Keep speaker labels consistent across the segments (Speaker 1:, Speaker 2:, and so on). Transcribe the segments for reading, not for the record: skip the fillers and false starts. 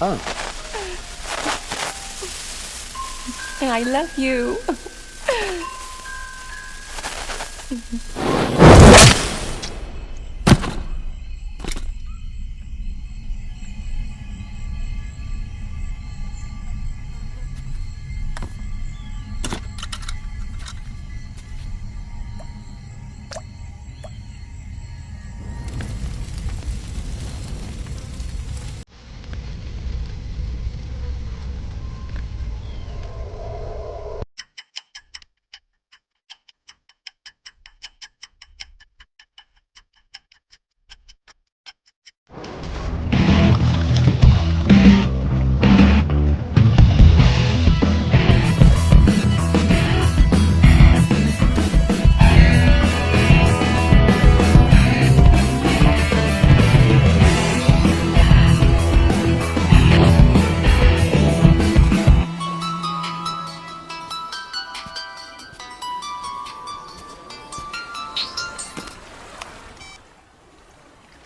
Speaker 1: हाँ।
Speaker 2: I love you.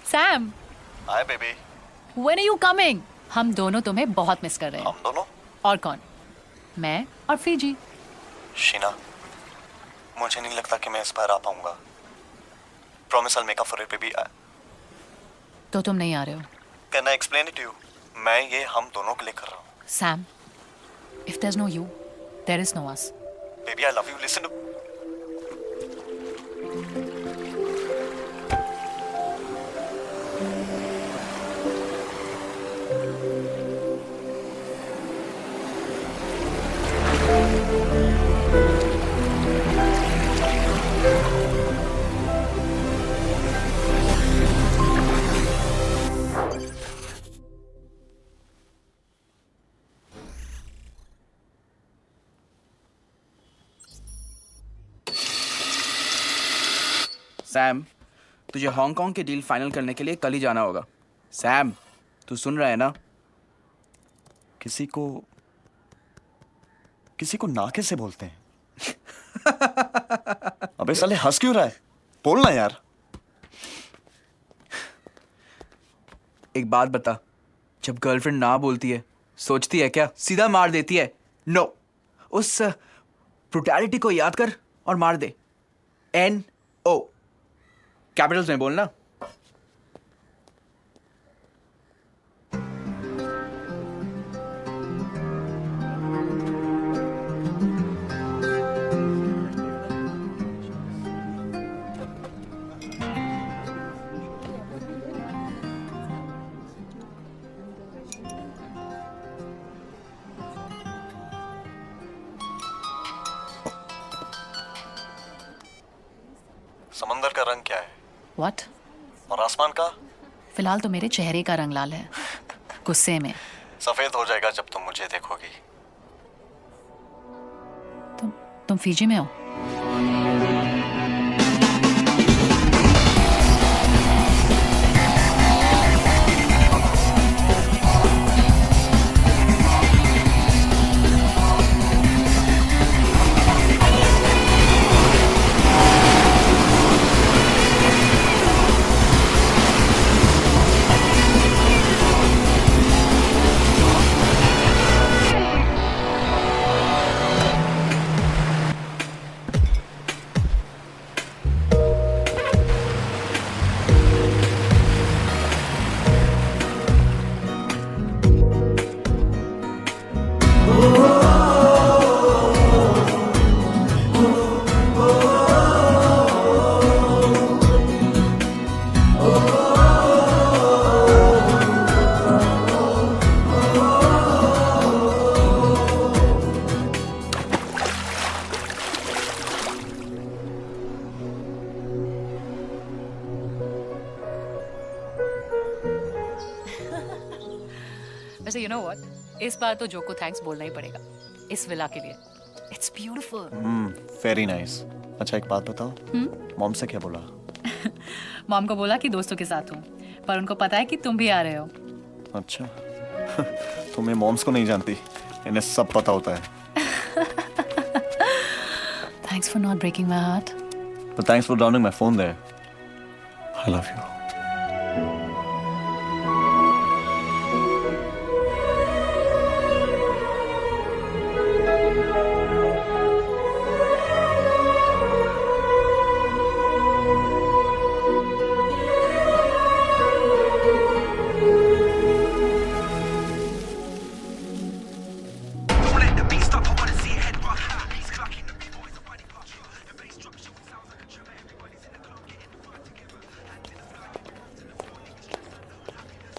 Speaker 2: Sam,
Speaker 3: hi baby.
Speaker 2: when are you coming? हम दोनों तुम्हें बहुत मिस कर रहे हैं।
Speaker 3: हम दोनों?
Speaker 2: और कौन? मैं और फीजी।
Speaker 3: शीना, मुझे नहीं लगता कि मैं इस बार आ पाऊंगा। Promise I'll make up for it baby.
Speaker 2: तो तुम नहीं आ रहे हो?
Speaker 3: Can I explain it to you? मैं ये हम दोनों के लिए कर रहा हूँ।
Speaker 2: Sam, if there's no you, there is no us.
Speaker 3: Baby, I love you. Listen to
Speaker 1: Sam, तुझे हांगकांग की डील फाइनल करने के लिए कल ही जाना होगा। सैम, तू सुन रहा है ना?
Speaker 3: किसी को ना कैसे बोलते हैं? अबे साले हंस क्यों रहा है? बोलना यार।
Speaker 1: एक बात बता, जब गर्लफ्रेंड ना बोलती है सोचती है क्या? सीधा मार देती है? नो, उस ब्रुटैलिटी को याद कर और मार दे। NO, कैपिटल्स में बोलना।
Speaker 3: समंदर का रंग क्या है?
Speaker 2: What?
Speaker 3: और आसमान का?
Speaker 2: फिलहाल तो मेरे चेहरे का रंग लाल है, गुस्से में।
Speaker 3: सफेद हो जाएगा जब तुम मुझे देखोगी।
Speaker 2: तुम फीजी में हो? वैसे यू नो व्हाट, इस बार तो जो को थैंक्स बोलना ही पड़ेगा इस विला के लिए। It's beautiful.
Speaker 3: Very nice. अच्छा एक बात बताओ, मॉम से क्या बोला?
Speaker 2: मॉम को बोला कि दोस्तों के साथ हूँ, पर उनको पता है कि तुम भी आ रहे हो।
Speaker 3: अच्छा तुम्हें मॉम्स को नहीं जानती, इन्हें सब पता होता है।
Speaker 2: Thanks for not breaking my heart.
Speaker 3: But thanks for downing my phone there. I love you.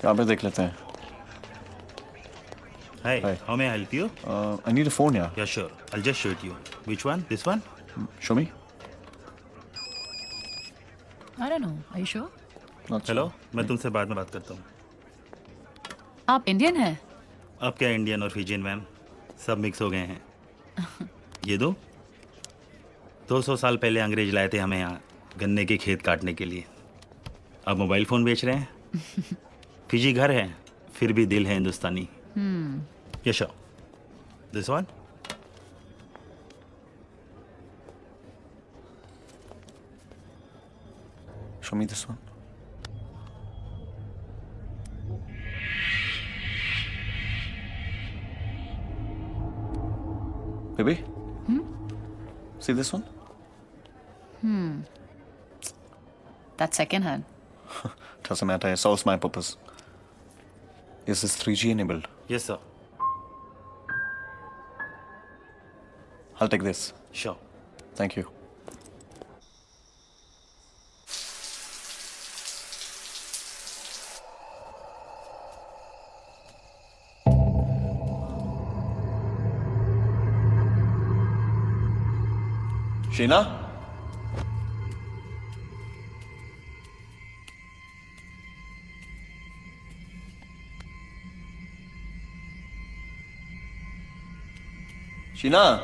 Speaker 3: यहाँ पे देख लेते हैं.
Speaker 4: Hi,
Speaker 3: Hi.
Speaker 4: how may I help you?
Speaker 3: I need a phone, yeah.
Speaker 4: Yeah, sure. I'll just show it you. Which one? This one?
Speaker 3: Show me.
Speaker 2: I don't know. Are you sure?
Speaker 3: Not
Speaker 4: hello, मैं तुमसे बाद में बात करता हूँ.
Speaker 2: आप Indian हैं?
Speaker 4: अब क्या इंडियन और फिजियन मैम, सब मिक्स हो गए हैं. ये दो. 200 साल पहले अंग्रेज लाए थे हमें यहाँ गन्ने के खेत काटने के लिए. अब मोबाइल फ़ोन बेच रहे हैं. फिजी घर है, फिर भी दिल है हिंदुस्तानी. ये show. This one.
Speaker 3: Show me this one. Baby? See this one?
Speaker 2: That's second hand.
Speaker 3: Doesn't matter, it solves my purpose. Is this 3G enabled?
Speaker 4: Yes sir.
Speaker 3: I'll take this.
Speaker 4: Show.
Speaker 3: Thank you. Sheena? Sheena?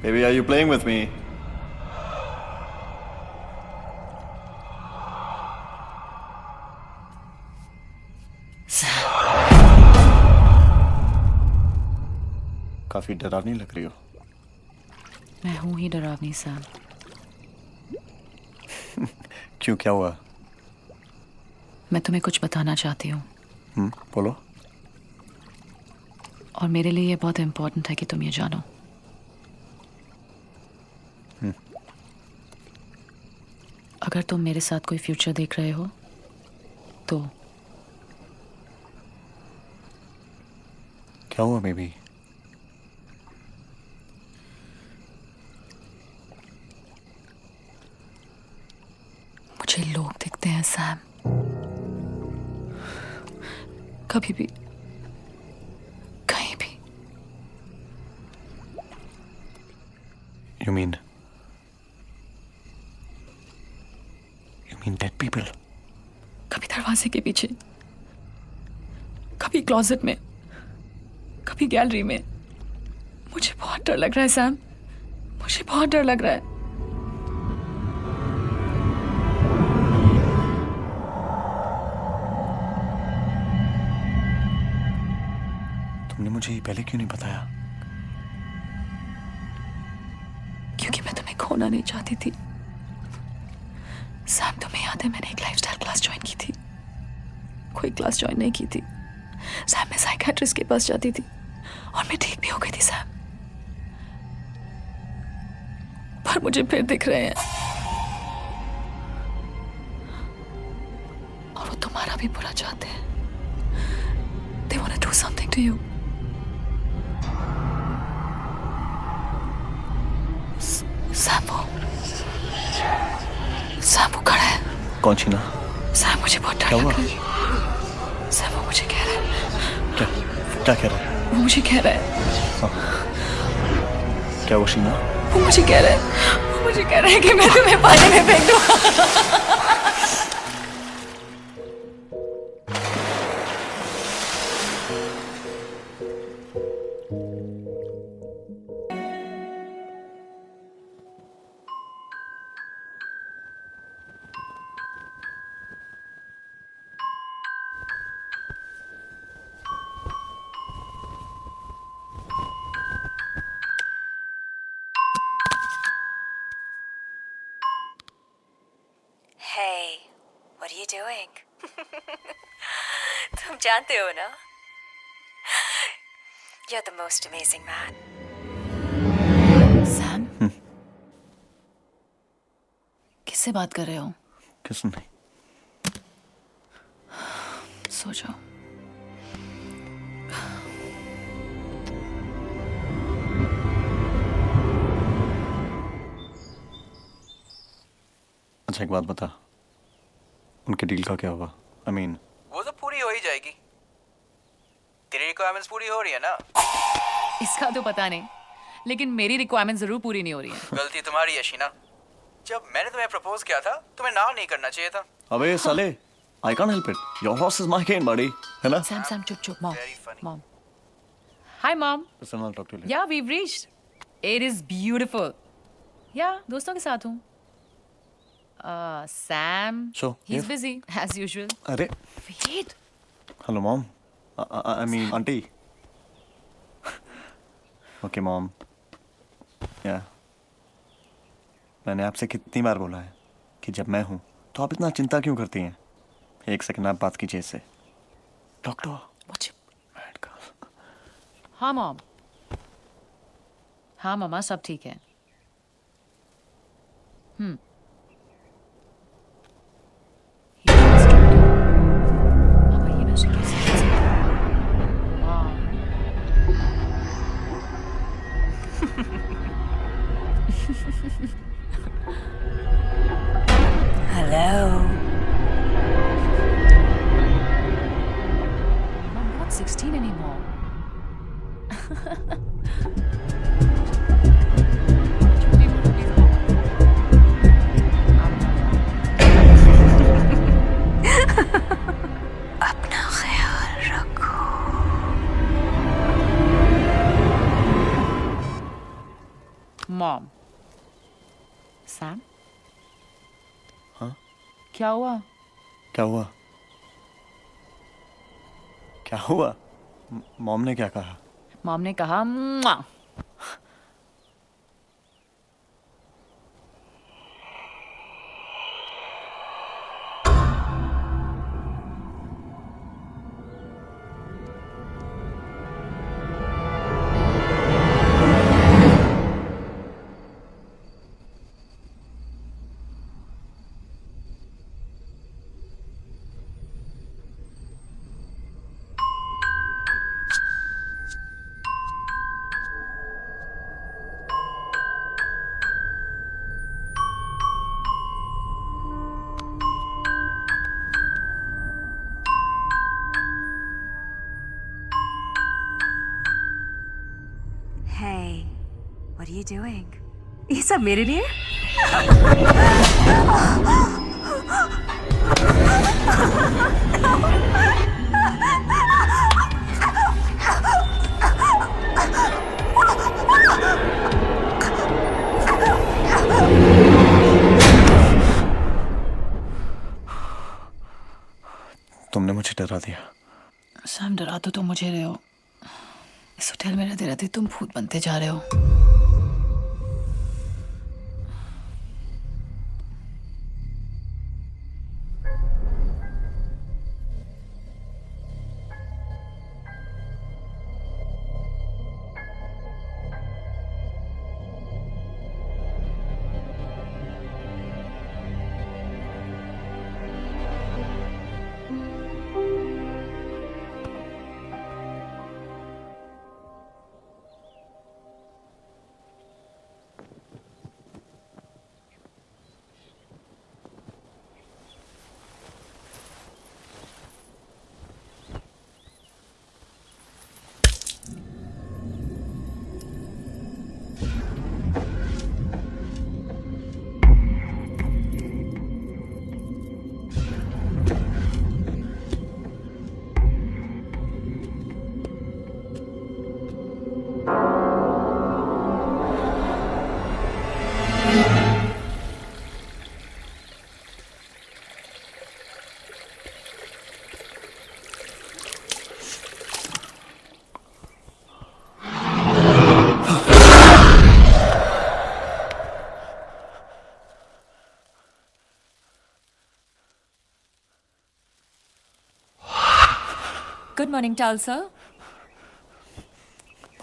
Speaker 3: Baby, are you playing with me? काफी डरावनी लग रही हो.
Speaker 2: मैं हूँ ही डरावनी Sam.
Speaker 3: क्यों, क्या हुआ?
Speaker 2: मैं तुम्हें कुछ बताना चाहती हूँ
Speaker 3: बोलो.
Speaker 2: और मेरे लिए ये बहुत इम्पोर्टेंट है कि तुम ये जानो. अगर तुम मेरे साथ कोई फ्यूचर देख रहे हो तो
Speaker 3: क्या हुआ बेबी?
Speaker 2: मुझे लोग दिखते हैं सैम. कभी भी, कहीं भी.
Speaker 3: You mean dead people?
Speaker 2: कभी दरवाजे के पीछे, कभी क्लोजेट में, कभी गैलरी में. मुझे बहुत डर लग रहा है सैम. मुझे बहुत डर लग रहा है.
Speaker 3: तुमने मुझे ये पहले क्यों नहीं बताया?
Speaker 2: क्योंकि मैं तुम्हें खोना नहीं चाहती थी. सैम, तुम्हें याद है मैंने एक लाइफस्टाइल क्लास ज्वाइन की थी? कोई क्लास ज्वाइन नहीं की थी. सैम, मैं साइकियाट्रिस्ट के पास जाती थी और मैं ठीक भी हो गई थी सैम. पर मुझे फिर दिख रहे हैं और वो तुम्हारा भी बुरा चाहते हैं. They want to do something to you. Sam वो खड़ा है.
Speaker 3: कौन शीना?
Speaker 2: सैम, मुझे बहुत डर
Speaker 3: क्या
Speaker 2: लग
Speaker 3: हुआ?
Speaker 2: रहा है. सैम, वो मुझे कह रहा है.
Speaker 3: क्या कह रहा है?
Speaker 2: वो मुझे कह रहा है.
Speaker 3: क्या वो शीना?
Speaker 2: वो मुझे कह रहा है. वो मुझे कह रहा है कि मैं तुम्हें पानी में फेंक दूँ.
Speaker 5: Hey, what are you doing? तुम जानते हो ना? You're the most amazing man.
Speaker 2: Sam, किससे बात कर रहे हो?
Speaker 3: किस नहीं?
Speaker 2: सो जाओ.
Speaker 3: अच्छा एक बात बता, उनके डील का क्या हुआ? आई मीन
Speaker 1: वो तो पूरी हो ही जाएगी। तेरी रिक्वायरमेंट्स पूरी हो रही है ना?
Speaker 2: इसका तो पता नहीं, लेकिन मेरी रिक्वायरमेंट जरूर पूरी नहीं हो रही है।
Speaker 1: गलती तुम्हारी है शीना। जब मैंने तुम्हें प्रपोज किया था तुम्हें ना नहीं करना चाहिए था।
Speaker 3: अबे साले, I can't help it, your horse is my केन बडी, है ना?
Speaker 2: सैम सैम चुप चुप। Mom
Speaker 1: Very funny.
Speaker 2: Mom hi mom.
Speaker 3: Listen, I'll talk to you later.
Speaker 2: या weave reached. It is beautiful. या दोस्तों के साथ हूँ। Sam
Speaker 3: So,
Speaker 2: he is
Speaker 3: if-
Speaker 2: busy as usual.
Speaker 3: अरे
Speaker 2: wait.
Speaker 3: Hello mom, I mean aunty. Okay mom, या मैंने आपसे कितनी बार बोला है कि जब मैं हूं तो आप इतना चिंता क्यों करती हैं? एक सेकंड आप बात कीजिए इससे। डॉक्टर
Speaker 2: हाँ मॉम। हाँ मम्मा सब ठीक है। पापा ये नशे कैसे कर सकते हैं? Mom
Speaker 5: Hello.
Speaker 2: I'm not 16 anymore.
Speaker 5: अपना ख्याल रखो।
Speaker 2: Mom. Sam?
Speaker 3: हाँ?
Speaker 2: क्या हुआ?
Speaker 3: क्या हुआ? क्या हुआ? मॉम ने क्या कहा?
Speaker 2: मॉम ने कहा "मुआ।"
Speaker 5: Hey, what are you doing? ये सब मेरे लिए?
Speaker 3: तुमने मुझे डरा दिया।
Speaker 2: सैम डरा तो तुम मुझे रहे हो। इस होटल में रहते रहते तुम भूत बनते जा रहे हो। Good morning, Tulsa.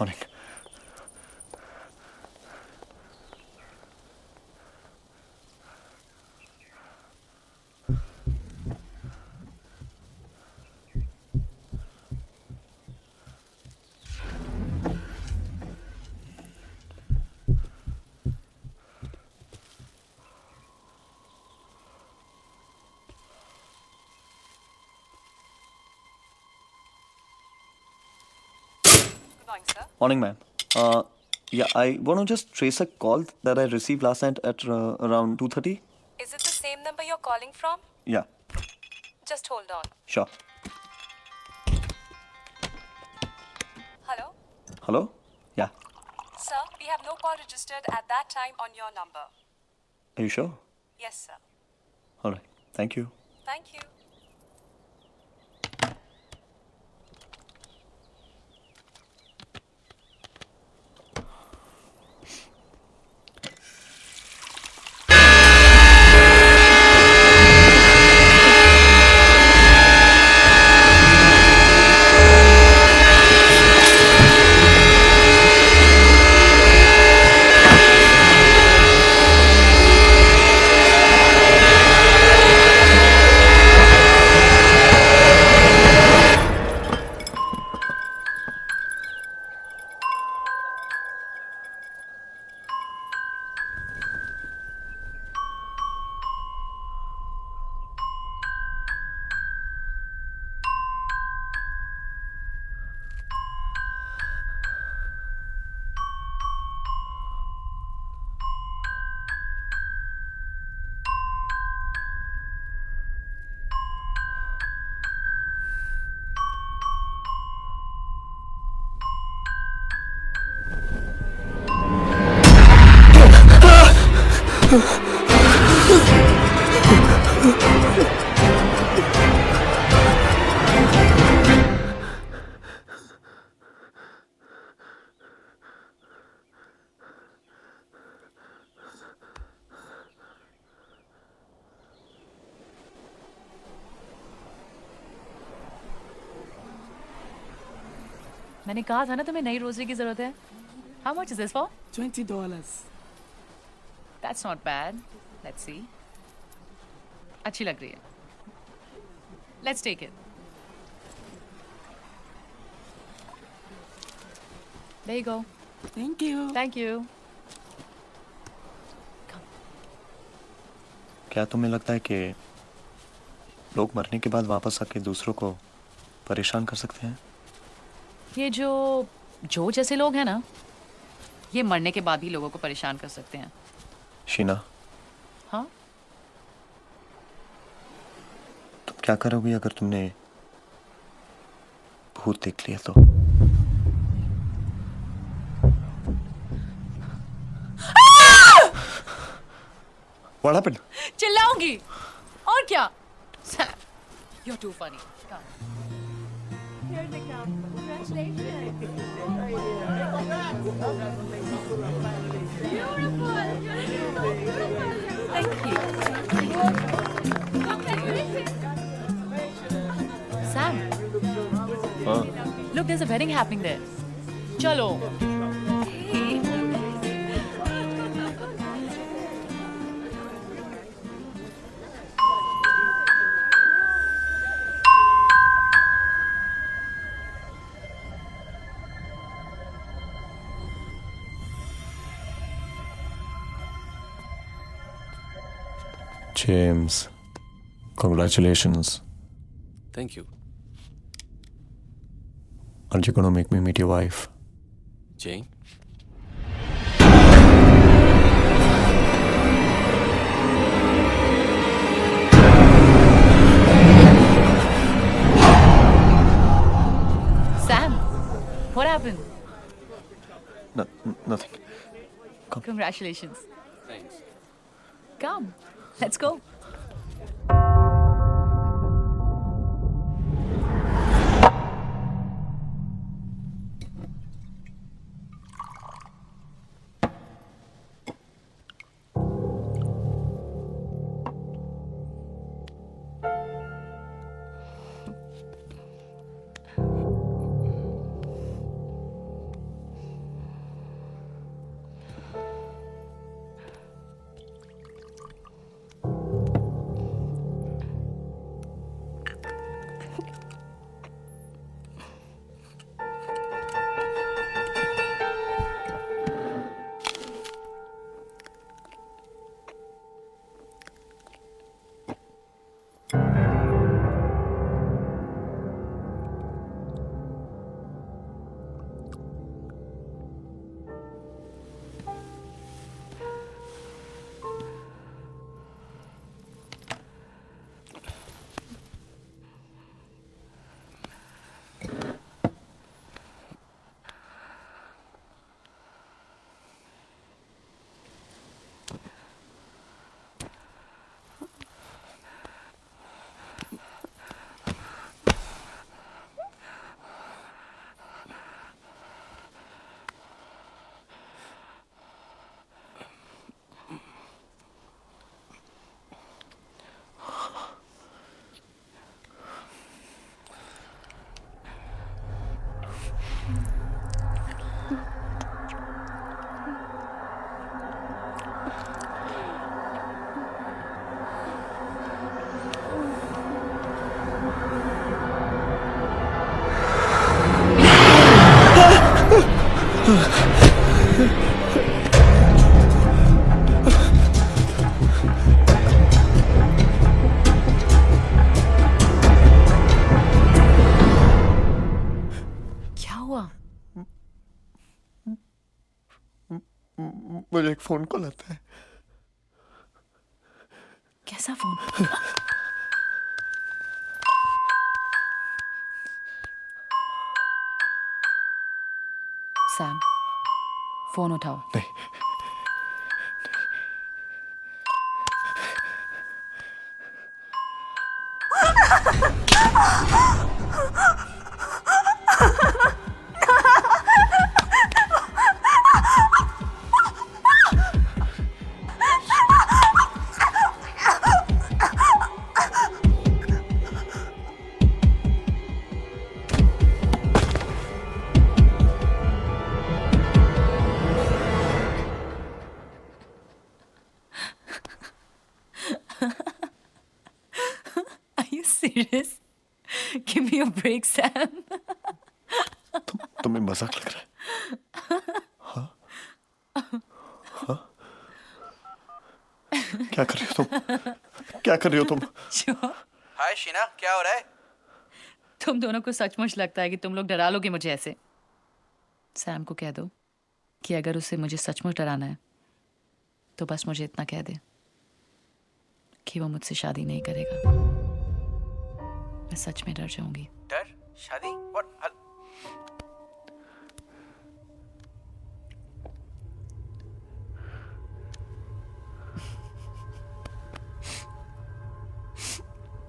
Speaker 3: Morning.
Speaker 6: Morning, sir.
Speaker 3: Morning, ma'am. Yeah, I want to just trace a call that I received last night at around 2:30.
Speaker 6: Is it the same number you're calling from?
Speaker 3: Yeah,
Speaker 6: Just hold on.
Speaker 3: sure.
Speaker 6: Hello?
Speaker 3: Hello? Yeah.
Speaker 6: Sir, we have no call registered at that time on your number.
Speaker 3: Are you sure?
Speaker 6: Yes, sir.
Speaker 3: All right. Thank you.
Speaker 6: Thank you.
Speaker 2: मैंने कहा था ना तुम्हें नई rosary की जरूरत है. How much is this for?
Speaker 7: $20.
Speaker 2: That's not bad. Let's see. अच्छी लग रही है. Let's take it. There you go.
Speaker 7: Thank you.
Speaker 2: Thank you.
Speaker 3: क्या तुम्हें लगता है कि लोग मरने के बाद वापस आके दूसरों को परेशान कर सकते हैं?
Speaker 2: ये जो जैसे लोग हैं ना, ये मरने के बाद भी लोगों को परेशान कर सकते हैं.
Speaker 3: शीना,
Speaker 2: हाँ?
Speaker 3: तुम क्या करोगी अगर तुमने भूत देख लिया तो? What happened?
Speaker 2: चिल्लाऊंगी. और क्या? Sam, you're too funny. Come. Thank you. Sam,
Speaker 3: हाँ.
Speaker 2: look, there's a wedding happening there. Chalo.
Speaker 3: James, congratulations.
Speaker 7: Thank you.
Speaker 3: Aren't you gonna make me meet your wife?
Speaker 7: Jane?
Speaker 2: Sam, what happened?
Speaker 3: No, nothing.
Speaker 2: Congratulations.
Speaker 7: Thanks.
Speaker 2: Come, let's go.
Speaker 3: मुझे एक phone call आता है।
Speaker 2: कैसा phone? Sam, phone उठाओ।
Speaker 3: नहीं।
Speaker 2: Are you serious? Give me a break, Sam.
Speaker 3: तुम्हें मजाक लग रहा है? हाँ? हाँ? क्या कर रही हो तुम? क्या कर रही हो तुम?
Speaker 2: Sure.
Speaker 1: हाय शीना, क्या हो रहा है?
Speaker 2: तुम दोनों को सचमुच लगता है कि तुम लोग डरा लोगे मुझे ऐसे? सैम को कह दो कि अगर उसे मुझे सचमुच डराना है तो बस मुझे इतना कह दे कि वो मुझसे शादी नहीं करेगा। मैं सच में डर जाऊंगी।
Speaker 1: डर? शादी? What?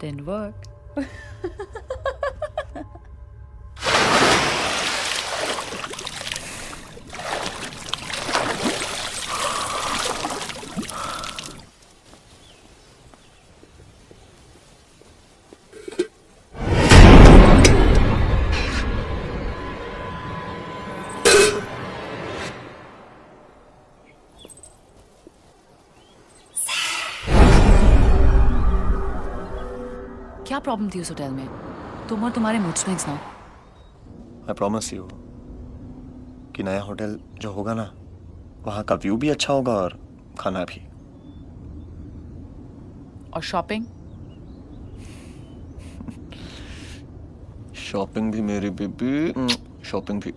Speaker 2: Didn't work. क्या प्रॉब्लम थी उस होटल में? तुम और तुम्हारे मूड स्विंग्स ना।
Speaker 3: I promise you कि नया होटल जो होगा ना, वहाँ का व्यू भी अच्छा होगा और खाना भी।
Speaker 2: और शॉपिंग?
Speaker 3: शॉपिंग भी मेरी बेबी, शॉपिंग भी।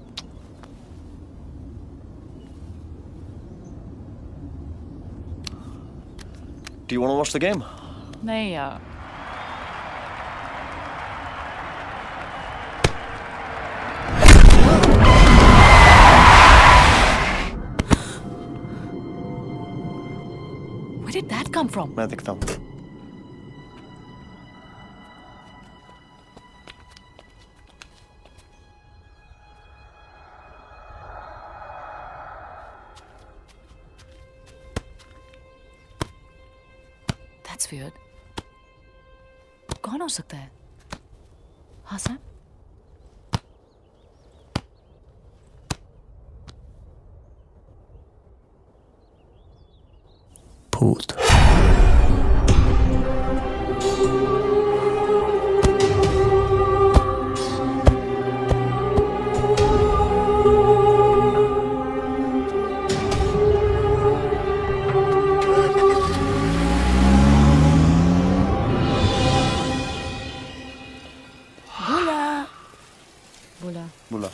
Speaker 3: Do you want to watch the game?
Speaker 2: नहीं यार। Where did that come from?
Speaker 3: मैं देखता हूँ।
Speaker 2: That's weird. कौन हो सकता है? हाँ सर?
Speaker 3: भूत।
Speaker 2: बोला।
Speaker 3: बोला।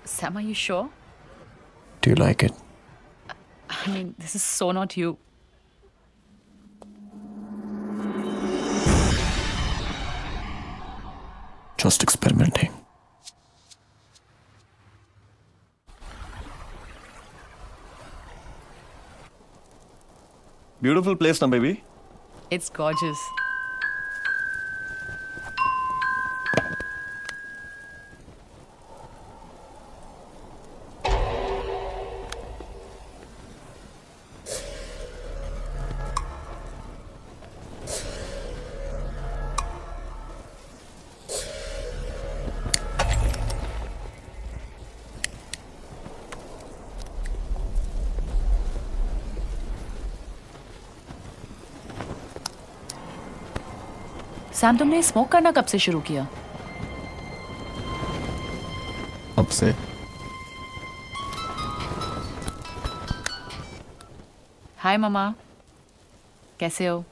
Speaker 2: Sam, are you sure?
Speaker 3: Do you like it?
Speaker 2: I mean, this is so not you.
Speaker 3: Just experimenting. Beautiful place, na baby.
Speaker 2: It's gorgeous. Sam, तुमने स्मोक करना कब से शुरू किया?
Speaker 3: कब से।
Speaker 2: हाय ममा, कैसे हो?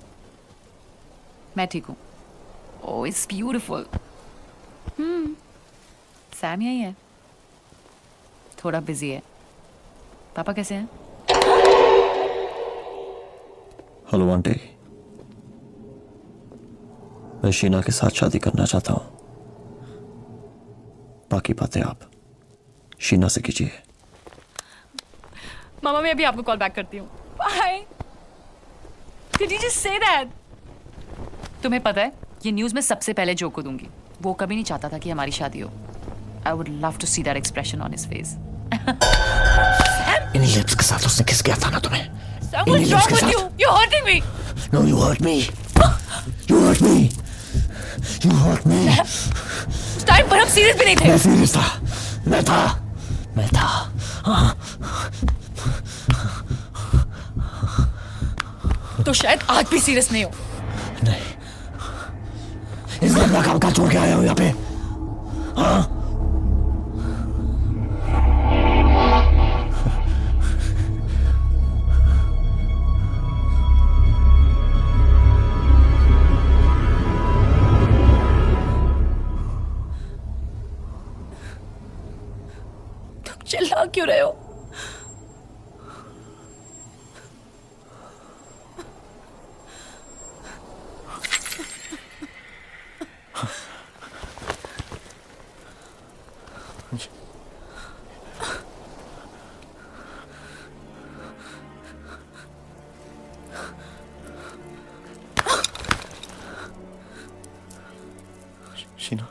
Speaker 2: मैं ठीक हूँ। Oh it's beautiful. सैम यही है, थोड़ा बिजी है। पापा कैसे हैं?
Speaker 3: हेलो आंटी, मैं शीना के साथ शादी करना चाहता हूँ। बाकी बातें आप शीना से कीजिए।
Speaker 2: मामा मैं अभी आपको कॉल बैक करती हूँ। Bye. Did you just say that? तुम्हें पता है ये न्यूज़ मैं सबसे पहले जो को दूंगी। वो कभी नहीं चाहता था कि हमारी शादी हो। I would love to see that expression on his face.
Speaker 3: इन्हीं लिप्स के साथ उसने किस किया था ना तुम्हें?
Speaker 2: Sam, what's wrong with you? You're hurting me.
Speaker 3: No, you hurt me. You hurt me. You hurt me.
Speaker 2: उस टाइम पर हम सीरियस भी नहीं थे।
Speaker 3: मैं सीरियस था। मैं था। हाँ।
Speaker 2: तो शायद आज भी सीरियस नहीं हो।
Speaker 3: नहीं, इसलिए अपना काम काज छोड़ के आया हूँ यहाँ पे। हाँ।
Speaker 2: तुम चिल्ला क्यों रहे हो?
Speaker 3: Sheena,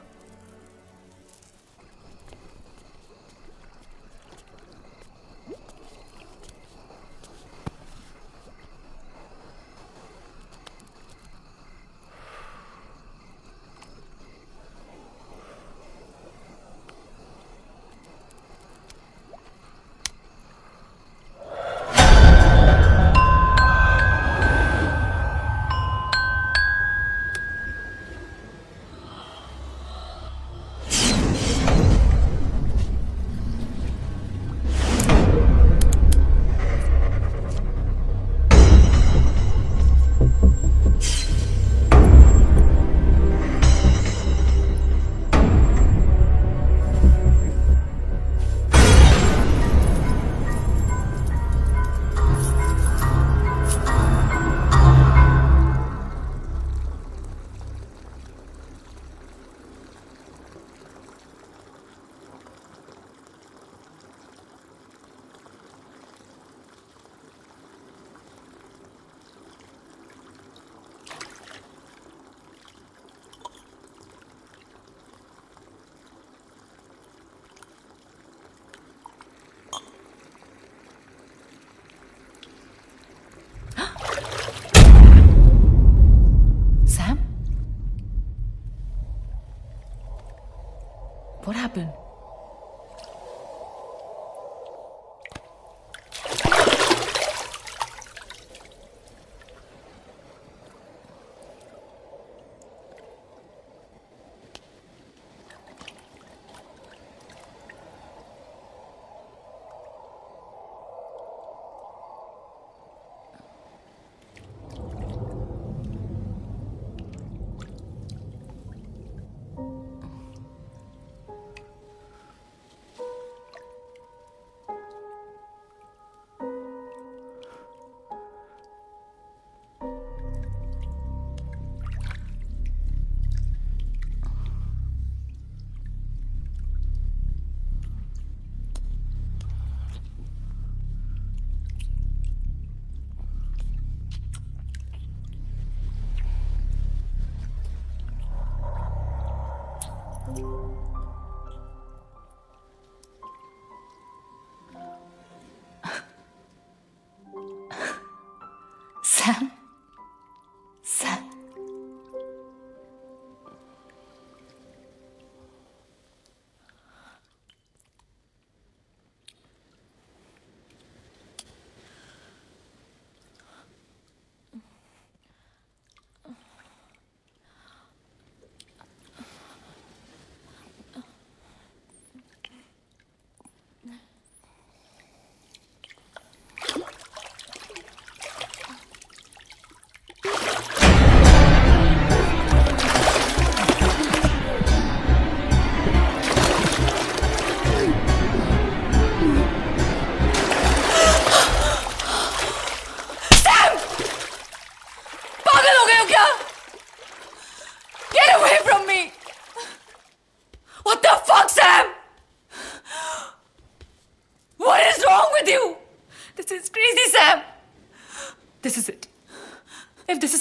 Speaker 2: Sam? What happened? Sam? Sam?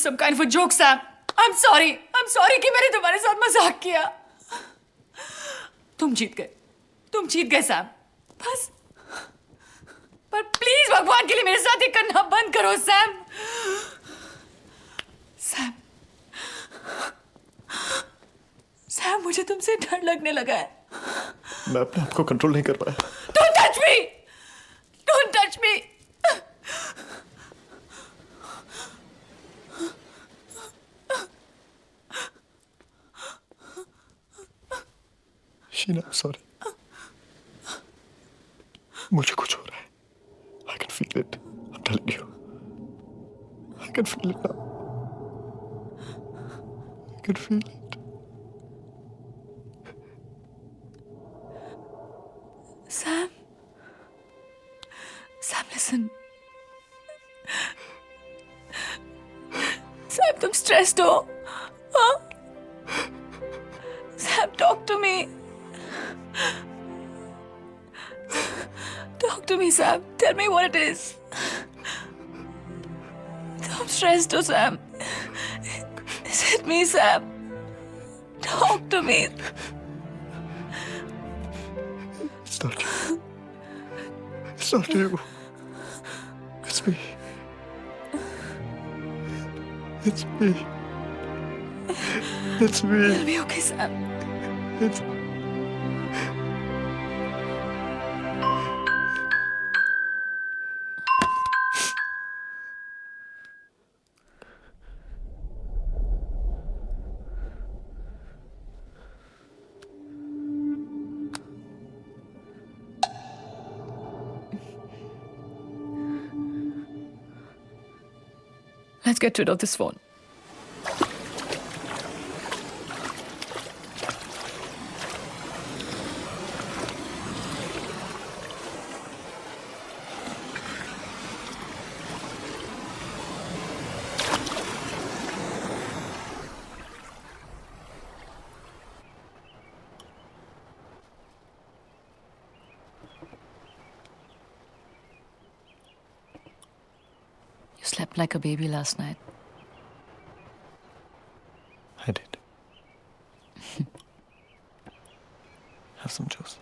Speaker 2: some kind of a joke, Sam. I'm sorry. I'm sorry कि मैंने तुम्हारे साथ मजाक किया. तुम जीत गए, सैम. बस. पर प्लीज भगवान के लिए मेरे साथ ये करना बंद करो, सैम. सैम, मुझे तुमसे डर लगने लगा है.
Speaker 3: मैं अपने आप को कंट्रोल नहीं कर पाया.
Speaker 2: Don't touch me! Don't touch me!
Speaker 3: Sheena, sorry. मुझे कुछ हो रहा है. I can feel it. I'm telling you. I can feel it now. I can feel it.
Speaker 2: Sam, listen. Sam, तुम stressed हो? हाँ? Sam, talk to me. Talk to me, Sam. Tell me what it is. I'm stressed, oh, Sam. Is it me, Sam? Talk to me.
Speaker 3: It's not you. It's not you. It's me. It's me. It's me.
Speaker 2: It'll be okay, Sam.
Speaker 3: It's...
Speaker 2: Let's get rid of this phone. You slept like a baby last night.
Speaker 3: I did. Have some juice.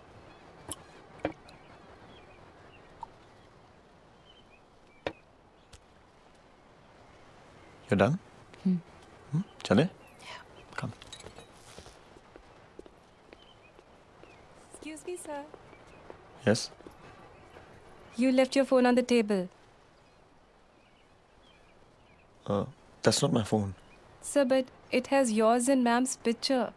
Speaker 3: You're done? Chale?
Speaker 2: Yeah.
Speaker 3: Come.
Speaker 8: Excuse me, sir.
Speaker 3: Yes?
Speaker 8: You left your phone on the table.
Speaker 3: That's not my phone.
Speaker 8: Sir, but it has yours and ma'am's picture.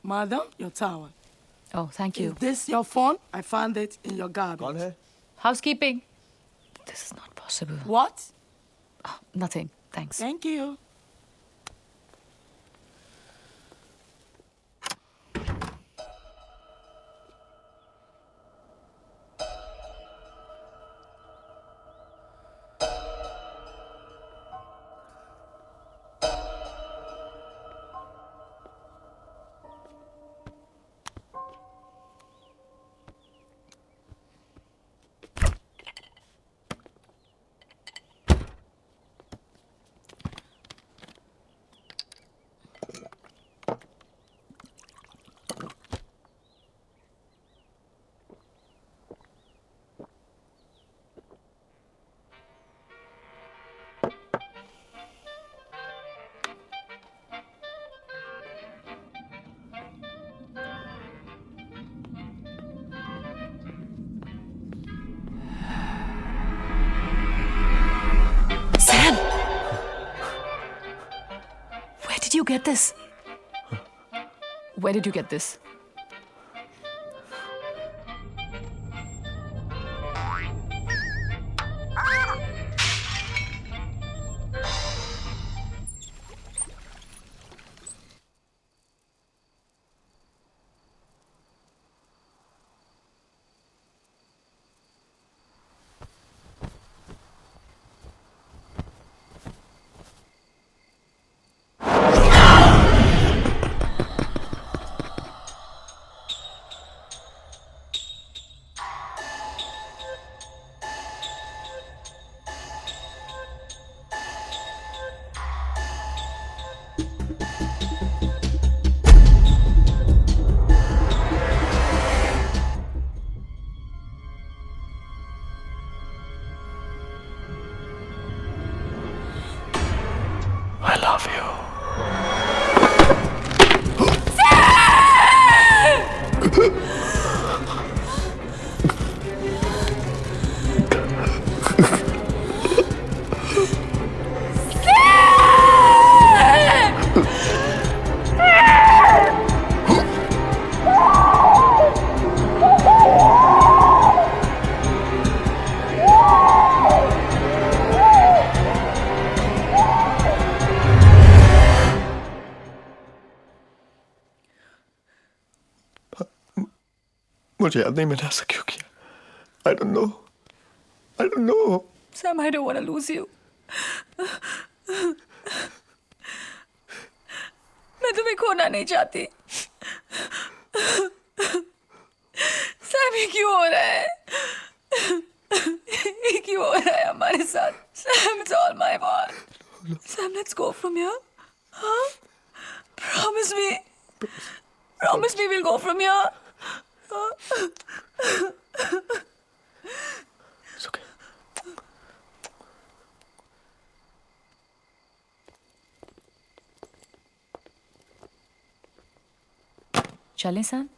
Speaker 9: Madam, your towel.
Speaker 2: Oh, thank you.
Speaker 9: Is this your phone? I found it in your garbage.
Speaker 2: Housekeeping. This is not possible.
Speaker 9: What?
Speaker 2: Oh, nothing. Thanks.
Speaker 9: Thank you.
Speaker 2: get this? Where did you get this?
Speaker 3: I love you. मुझे याद नहीं मैंने ऐसा क्यों किया। I don't know. I don't know.
Speaker 2: Sam, I don't want to lose you. मैं तुम्हें खोना नहीं चाहती। Sam, ये क्यों हो रहा है? ये क्यों हो रहा है हमारे साथ? Sam, it's all my fault. Sam, let's go from here. Huh? Promise me. Promise me we'll go from here.
Speaker 3: It's okay.
Speaker 2: चलें सैम?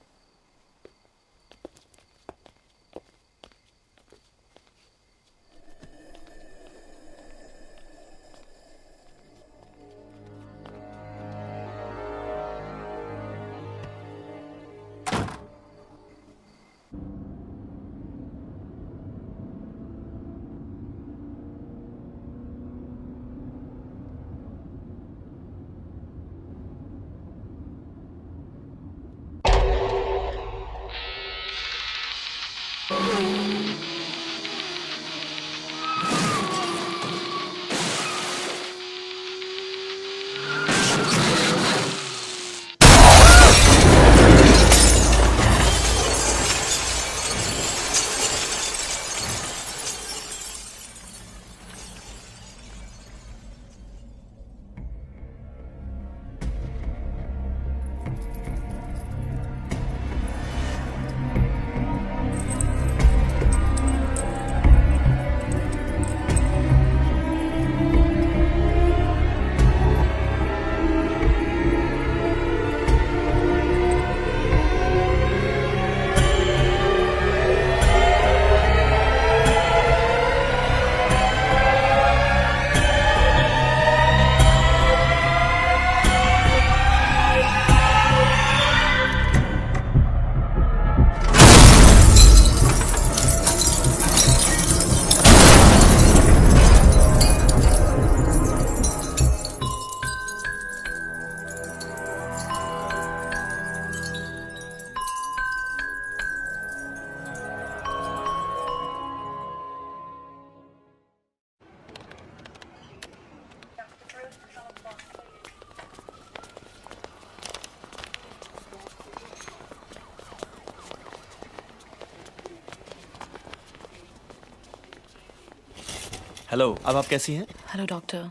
Speaker 10: हेलो, अब आप कैसी हैं?
Speaker 2: हेलो डॉक्टर,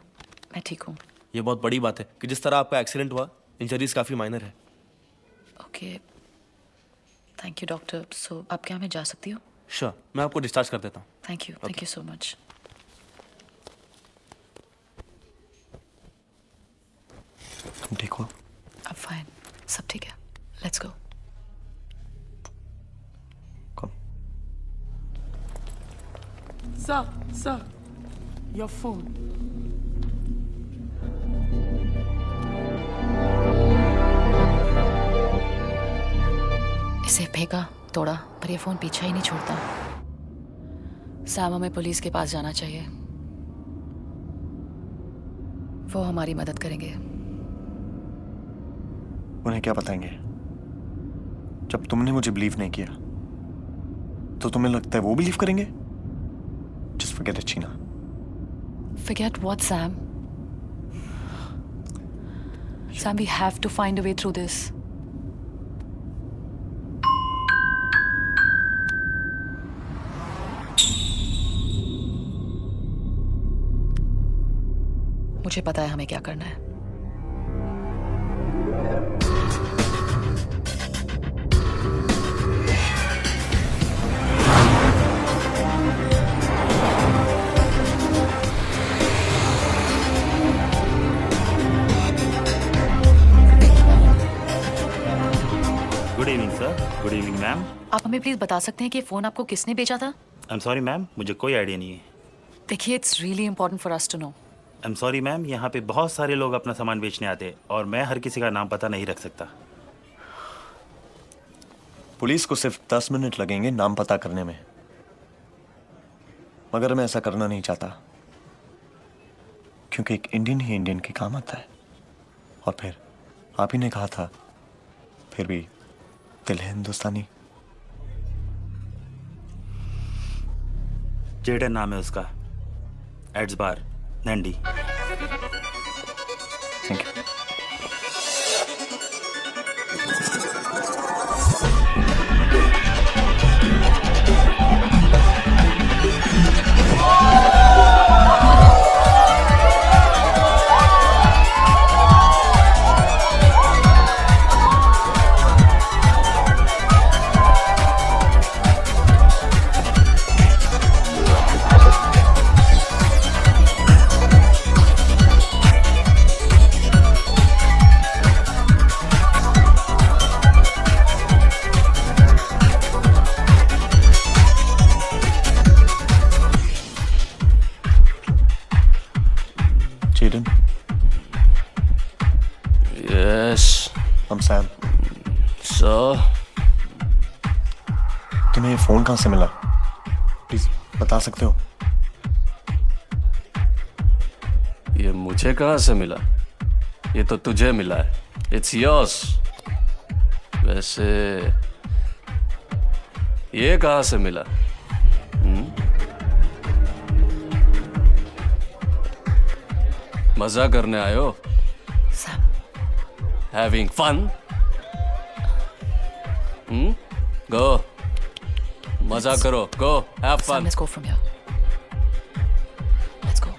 Speaker 2: मैं ठीक हूँ।
Speaker 10: ये बहुत बड़ी बात है कि जिस तरह आपका एक्सीडेंट हुआ, इंजरीज काफ़ी माइनर है।
Speaker 2: Okay, thank you doctor. So अब क्या मैं जा सकती हूँ?
Speaker 10: श्योर, मैं आपको डिस्चार्ज कर देता हूँ।
Speaker 2: Thank you so much.
Speaker 3: तुम ठीक हो?
Speaker 2: अब फाइन, सब ठीक है। Let's go.
Speaker 9: Sir, your phone.
Speaker 2: इसे फेंका, तोड़ा, पर ये फोन पीछा ही नहीं छोड़ता। सैम, हमें पुलिस के पास जाना चाहिए। वो हमारी मदद करेंगे।
Speaker 3: उन्हें क्या बताएंगे? जब तुमने मुझे बिलीव नहीं किया तो तुम्हें लगता है वो बिलीव करेंगे? Just forget it, Sheena.
Speaker 2: Forget what, Sam? Sam, we have to find a way through this. मुझे पता है हमें क्या करना है।
Speaker 4: Good evening sir. Good evening ma'am.
Speaker 2: आप हमें प्लीज बता सकते हैं कि ये फोन आपको किसने बेचा था?
Speaker 4: आई एम सॉरी मैम, मुझे कोई आइडिया नहीं है।
Speaker 2: देखिए, it's really important for us to know.
Speaker 4: I am sorry ma'am, यहाँ पे बहुत सारे लोग अपना सामान बेचने आते हैं और मैं हर किसी का नाम पता नहीं रख सकता।
Speaker 3: पुलिस को सिर्फ 10 मिनट लगेंगे नाम पता करने में, मगर मैं ऐसा करना नहीं चाहता, क्योंकि एक इंडियन ही इंडियन के काम आता है। और फिर आप ही ने कहा था, फिर भी दिल है हिंदुस्तानी।
Speaker 4: जेडन नाम है उसका, एड्स बार, नैंडी।
Speaker 3: Thank you. Jaden?
Speaker 7: Yes.
Speaker 3: I'm Sam.
Speaker 7: So,
Speaker 3: तुम्हें ये फोन कहाँ से मिला? प्लीज बता सकते हो?
Speaker 7: ये मुझे कहाँ से मिला? ये तो तुझे मिला है। It's yours. वैसे ये कहाँ से मिला? मजा करने आए हो?
Speaker 2: Sam,
Speaker 7: Having fun? Go. मजा करो. Go. Have
Speaker 2: Sam,
Speaker 7: fun.
Speaker 2: let's go from here. Let's go.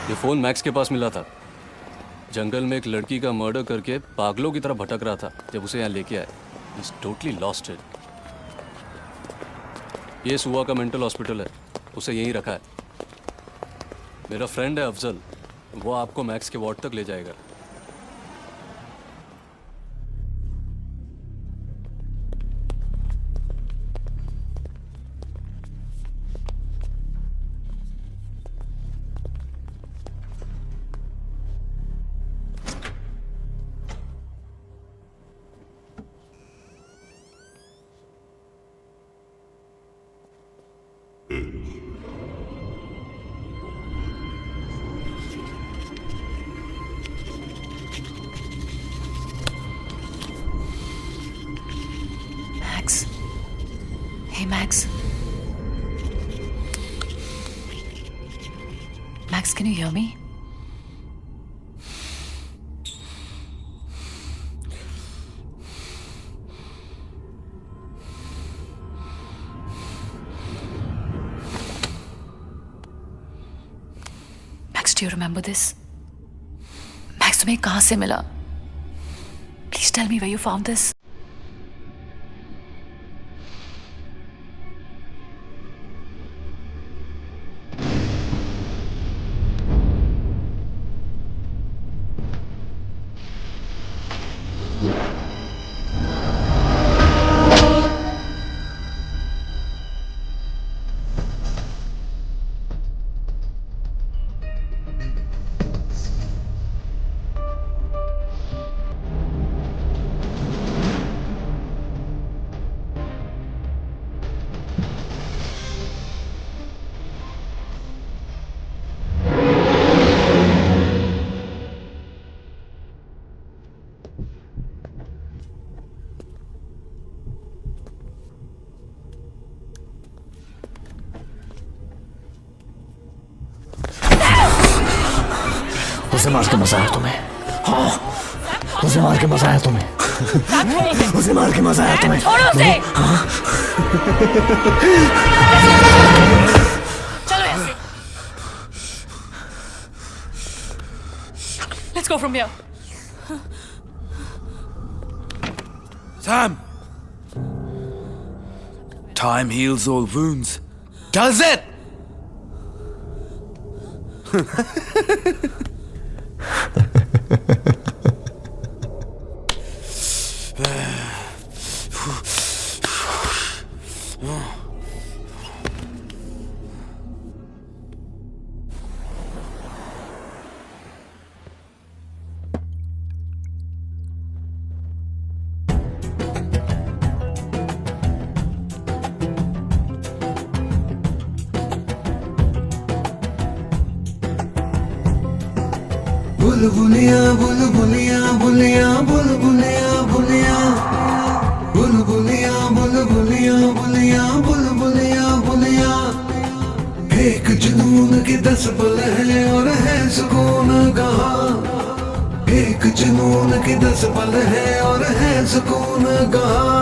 Speaker 7: ये फोन मैक्स के पास मिला था। जंगल में एक लड़की का मर्डर करके पागलों की तरह भटक रहा था जब उसे यहाँ लेके आए। He's totally lost it. ये सुआ का मेंटल हॉस्पिटल है, उसे यहीं रखा है। मेरा फ्रेंड है अफजल, वो आपको मैक्स के वार्ड तक ले जाएगा।
Speaker 2: Max. Hey, Max. Max, can you hear me? Max, do you remember this? Max, तुम्हें कहाँ से मिला? Please tell me where you found this.
Speaker 3: उसे मार के मजा आया तुम्हें? हाँ, उसे मार के मजा आया तुम्हें? उसे मार के मजा आया तुम्हें?
Speaker 2: छोड़ो उसे! चलो यहाँ से। Let's go from here.
Speaker 1: Sam! Time heals all wounds. Does it?
Speaker 11: बुलबुलिया बुलबुलिया बुलिया बुलबुलिया बुलिया बुलबुलिया बुलबुलिया बुलिया बुलबुलिया बुलिया। एक जुनून के 10 पल है और है सुकून कहाँ। एक जुनून के 10 पल है और है सुकून कहाँ।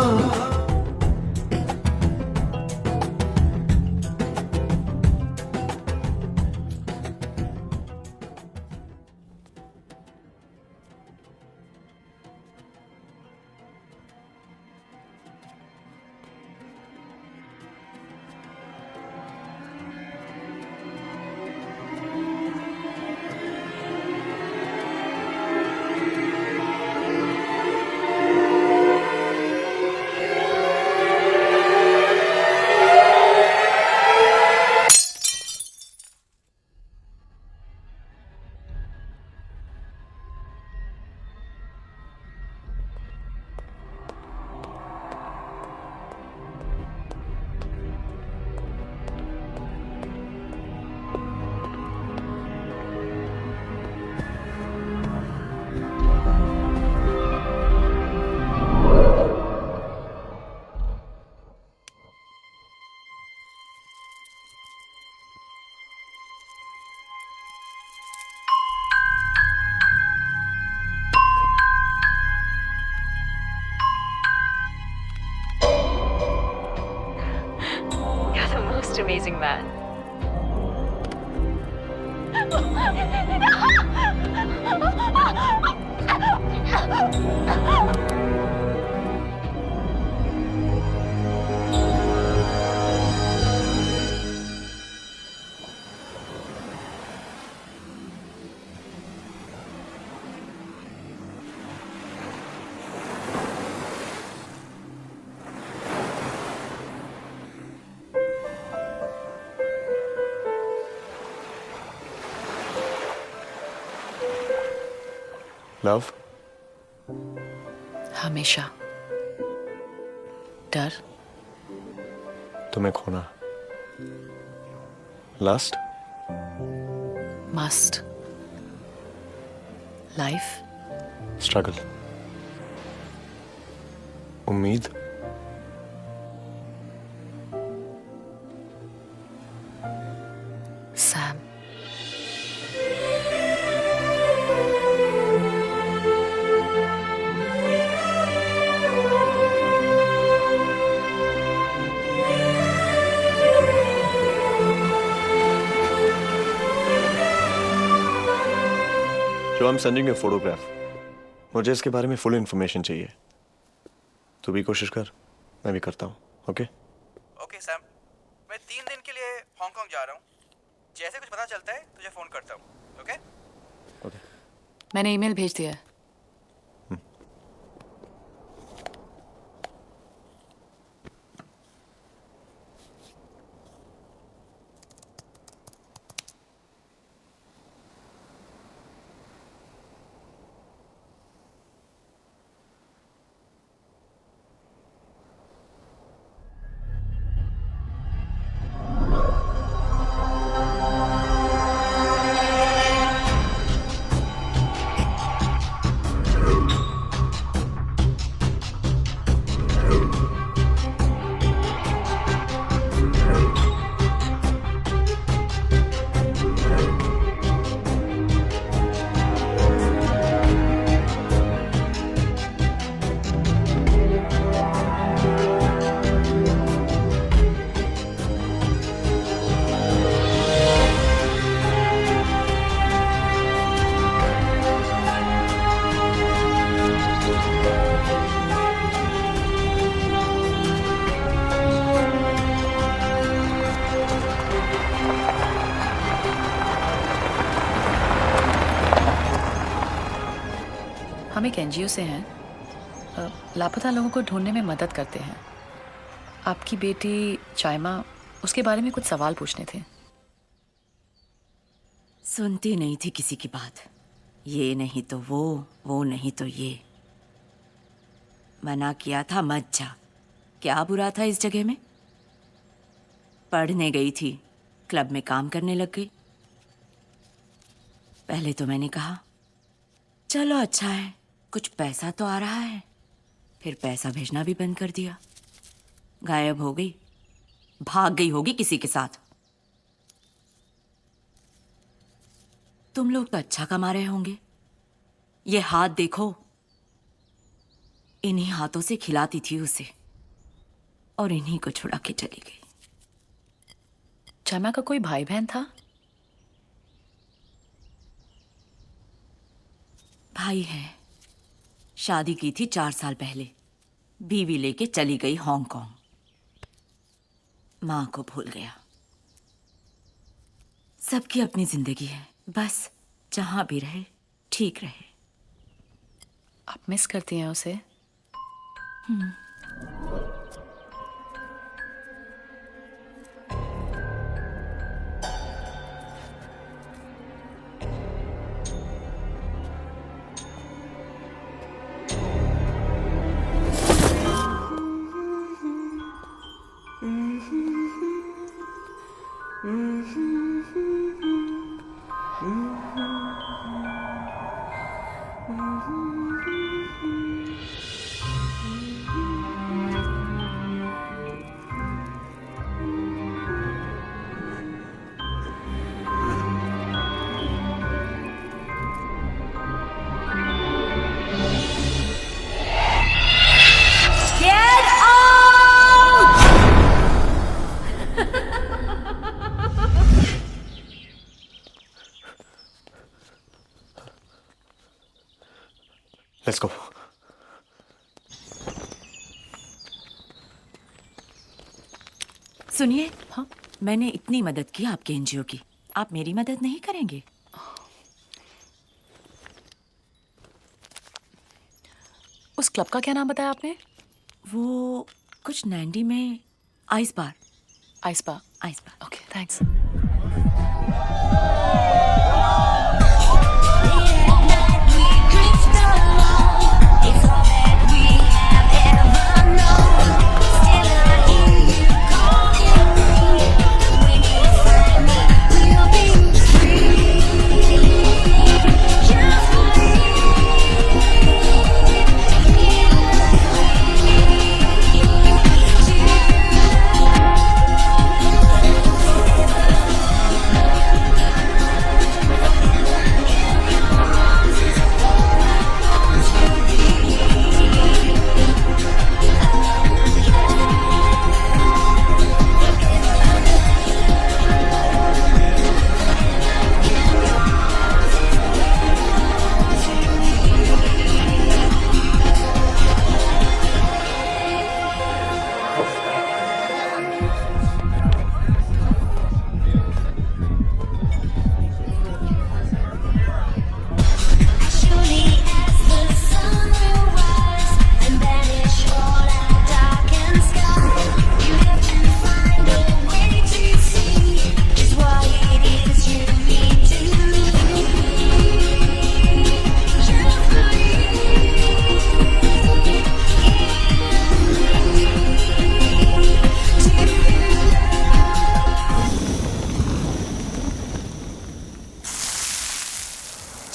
Speaker 2: Amazing man.
Speaker 3: लव?
Speaker 2: हमेशा। डर?
Speaker 3: तुम्हें खोना। लास्ट?
Speaker 2: मस्ट। लाइफ?
Speaker 3: स्ट्रगल। उम्मीद?
Speaker 2: सैम।
Speaker 3: जो I'm sending you a photograph. मुझे इसके बारे में फुल इंफॉर्मेशन चाहिए। तू भी कोशिश कर, मैं भी करता हूँ। ओके?
Speaker 1: ओके सैम, मैं 3 दिन के लिए हांगकांग जा रहा हूँ। जैसे कुछ पता चलता है तुझे फोन करता हूँ। ओके?
Speaker 3: ओके।
Speaker 2: मैंने ईमेल भेज दिया है। हम एक एनजीओ से हैं, लापता लोगों को ढूंढने में मदद करते हैं। आपकी बेटी चाइमा, उसके बारे में कुछ सवाल पूछने थे।
Speaker 5: सुनती नहीं थी किसी की बात। ये नहीं तो वो नहीं तो ये। मना किया था मत जा। क्या बुरा था इस जगह में? पढ़ने गई थी, क्लब में काम करने लग गई। पहले तो मैंने कहा चलो अच्छा है, कुछ पैसा तो आ रहा है। फिर पैसा भेजना भी बंद कर दिया। गायब हो गई, भाग गई होगी किसी के साथ। तुम लोग तो अच्छा कमा रहे होंगे। ये हाथ देखो, इन्हीं हाथों से खिलाती थी उसे और इन्हीं को छुड़ा के चली गई।
Speaker 2: चाइमा का कोई भाई बहन था?
Speaker 5: भाई है, शादी की थी 4 साल पहले। बीवी लेके चली गई हांगकांग। माँ को भूल गया। सबकी अपनी जिंदगी है, बस जहां भी रहे ठीक रहे।
Speaker 2: आप मिस करती हैं उसे?
Speaker 3: Let's go.
Speaker 5: सुनिए, हाँ, मैंने इतनी मदद की आपके एनजीओ की, आप मेरी मदद नहीं करेंगे?
Speaker 2: उस क्लब का क्या नाम बताया आपने?
Speaker 5: वो कुछ नैंडी में ice bar.
Speaker 2: Ice bar.
Speaker 5: Ice bar.
Speaker 2: Okay, thanks.
Speaker 11: Crystal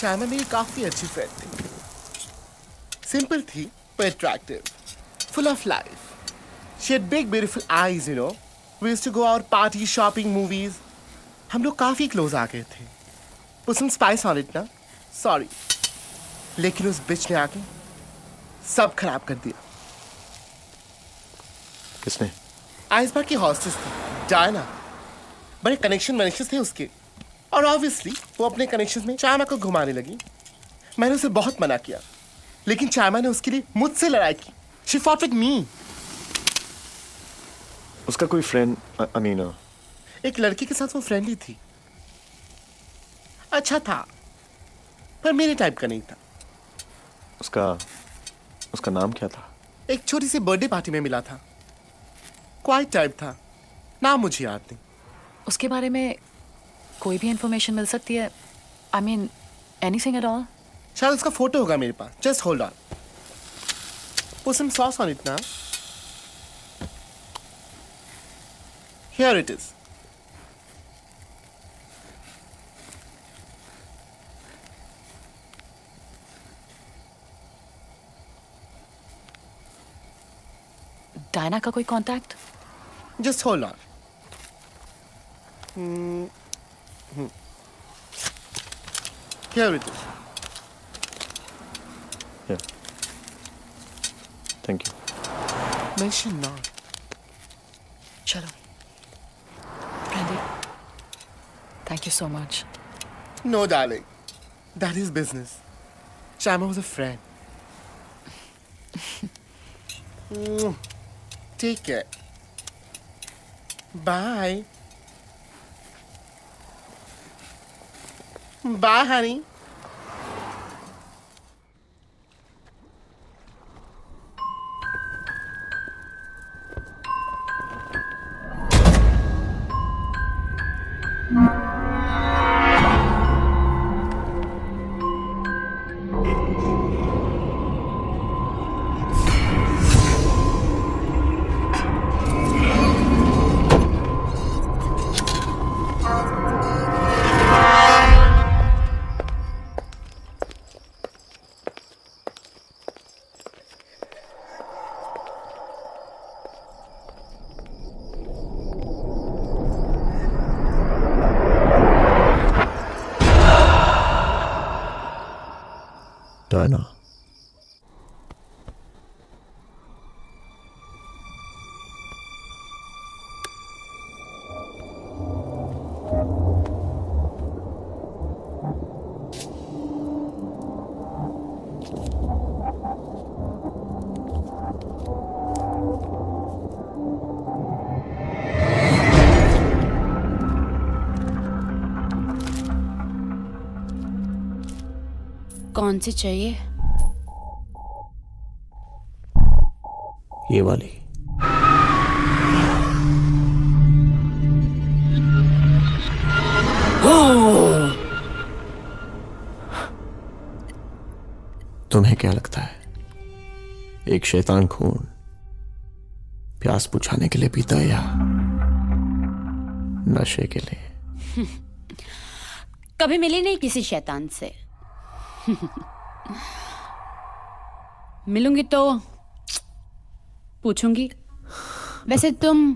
Speaker 12: China मेरी काफी अच्छी फ्रेंड थी। सिंपल थी पर attractive, full of life. She had big beautiful eyes, you know. We used to go out party, shopping, movies. हम लोग काफी close आ गए थे। Put some spice on it ना? Sorry. लेकिन उस बिच ने आके सब खराब कर दिया।
Speaker 3: किसने?
Speaker 12: आइसबा की हॉस्टेस थी, डायना। बड़े कनेक्शन थे उसके, और ऑब्वियसली वो अपने कनेक्शंस में चाइना को घुमाने लगी। मैंने उसे बहुत मना किया, लेकिन चाइना ने उसके लिए मुझसे लड़ाई की। She fought with me.
Speaker 3: उसका कोई फ्रेंड अमीना?
Speaker 12: एक लड़की के साथ वो फ्रेंडली थी। अच्छा था, पर मेरे टाइप का नहीं था।
Speaker 3: उसका नाम क्या था?
Speaker 12: एक छोटी सी बर्थडे पार्टी में मिला था। क्वाइट टाइप था, नाम मुझे याद नहीं।
Speaker 2: उसके बारे में कोई भी इंफॉर्मेशन मिल सकती है? I mean anything at all?
Speaker 12: शायद उसका फोटो होगा मेरे पास। Just hold on. Put some sauce on it now. Here it is.
Speaker 2: Diana का कोई contact?
Speaker 12: Just hold on. Here it is.
Speaker 3: Yeah. Thank you.
Speaker 12: Mention not.
Speaker 2: चलो Brandy, thank you so much.
Speaker 12: No, darling. That is business. Chama was a friend. Take care. Bye. Bye, honey.
Speaker 3: Diana.
Speaker 5: कौन सी चाहिए?
Speaker 3: ये वाली। तुम्हें क्या लगता है एक शैतान खून प्यास बुझाने के लिए पीता है या नशे के लिए?
Speaker 5: कभी मिली नहीं किसी शैतान से। मिलूंगी तो पूछूंगी। वैसे तुम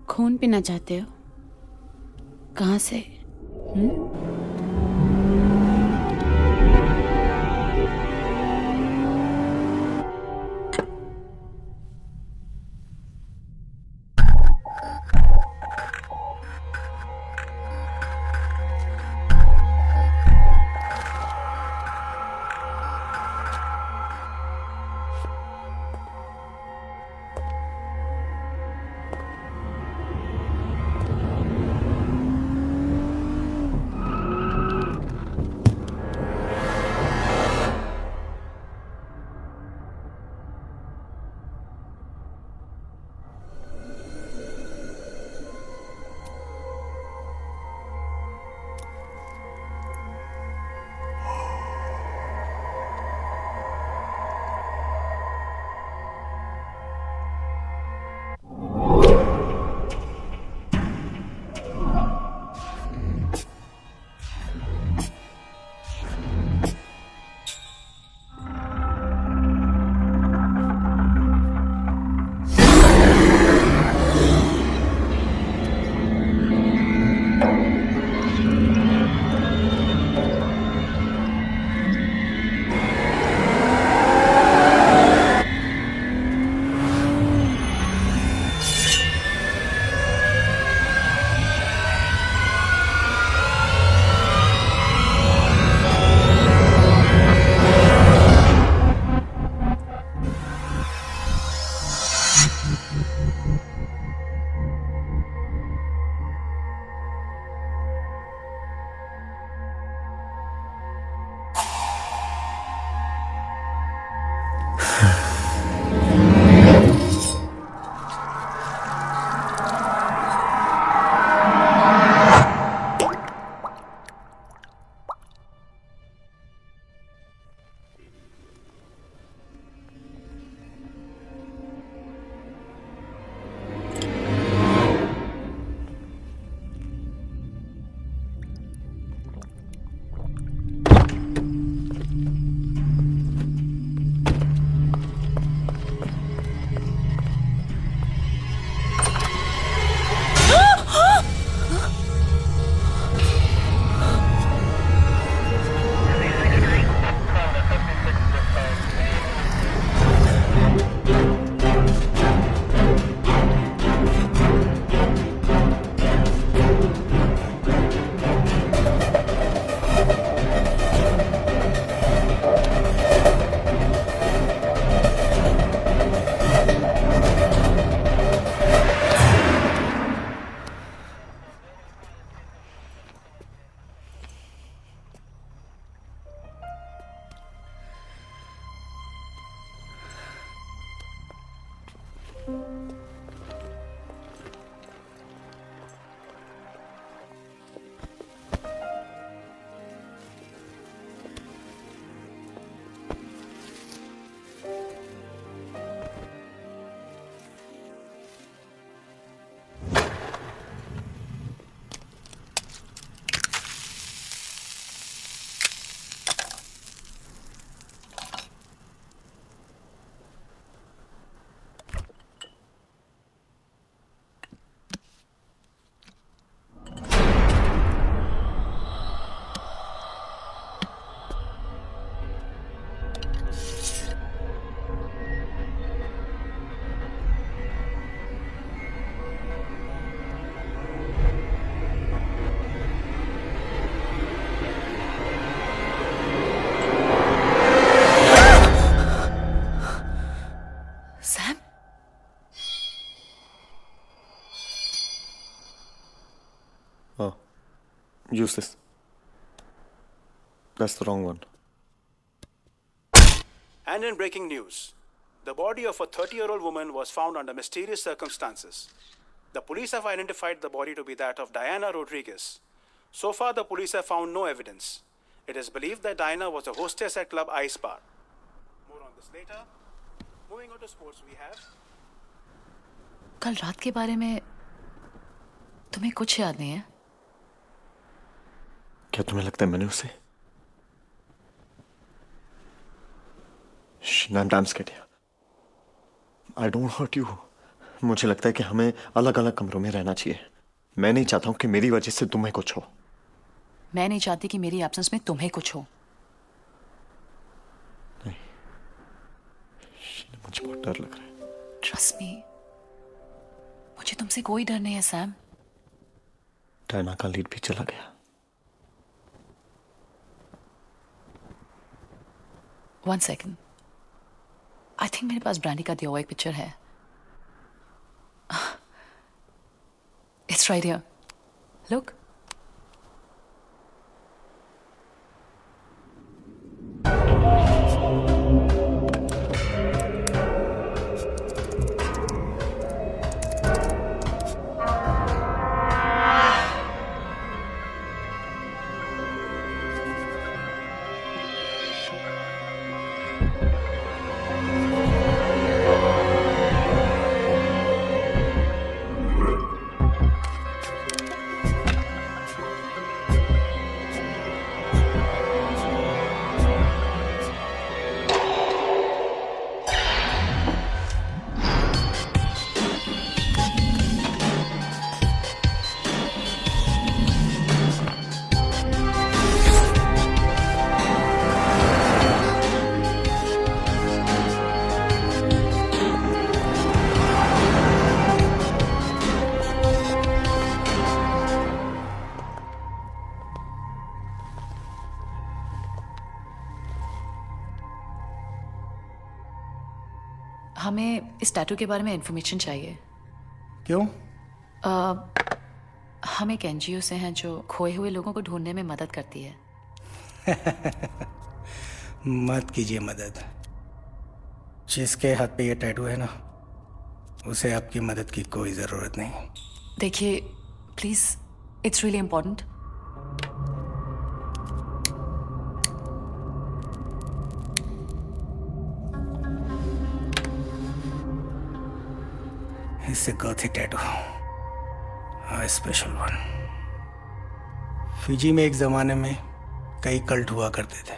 Speaker 5: खून पीना चाहते हो? कहाँ से?
Speaker 3: Oh, use this. That's the wrong one.
Speaker 13: And in breaking news, the body of a 30-year-old woman was found under mysterious circumstances. The police have identified the body to be that of Diana Rodriguez. So far, the police have found no evidence. It is believed that Diana was a hostess at Club Ice Bar. More on this later. Moving on to sports, we have...
Speaker 2: कल रात के बारे में तुम्हें कुछ याद नहीं है?
Speaker 3: क्या तुम्हें लगता है मैंने उसे डांस कर दिया? I don't hurt you. मुझे लगता है कि हमें अलग अलग कमरों में रहना चाहिए. मैं नहीं चाहता हूं कि मेरी वजह से तुम्हें कुछ हो.
Speaker 2: मैं नहीं चाहती कि मेरी एब्सेंस में तुम्हें कुछ हो.
Speaker 3: नहीं, मुझे बहुत डर लग रहा है.
Speaker 2: Trust me. मुझे तुमसे कोई डर नहीं है सैम.
Speaker 3: डायना का लीड भी चला गया.
Speaker 2: One second. I think मेरे पास ब्रांडी का दिया हुआ एक पिक्चर है. It's right here. Look. इस टैटू के बारे में इंफॉर्मेशन चाहिए।
Speaker 12: क्यों?
Speaker 2: हम एक एनजीओ से हैं जो खोए हुए लोगों को ढूंढने में मदद करती है।
Speaker 14: मत कीजिए मदद। जिसके हाथ पे ये टैटू है ना, उसे आपकी मदद की कोई ज़रूरत नहीं।
Speaker 2: देखिए please, it's really important.
Speaker 14: It's a gothic tattoo, a special one. Fiji में एक ज़माने में कई कल्ट हुआ करते थे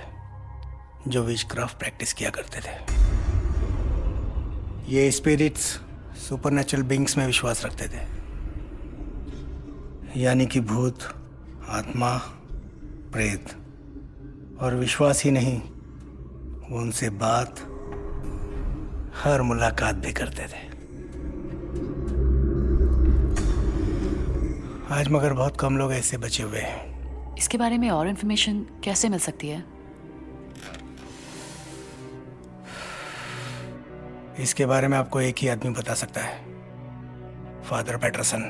Speaker 14: जो विचक्राफ्ट प्रैक्टिस किया करते थे। ये स्पिरिट्स सुपरनेचुरल बीइंग्स में विश्वास रखते थे, यानी कि भूत, आत्मा, प्रेत। और विश्वास ही नहीं, वो उनसे बात, हर मुलाकात भी करते थे। आज मगर बहुत कम लोग ऐसे बचे हुए हैं।
Speaker 2: इसके बारे में और इन्फॉर्मेशन कैसे मिल सकती है?
Speaker 14: इसके बारे में आपको एक ही आदमी बता सकता है, Father Patterson.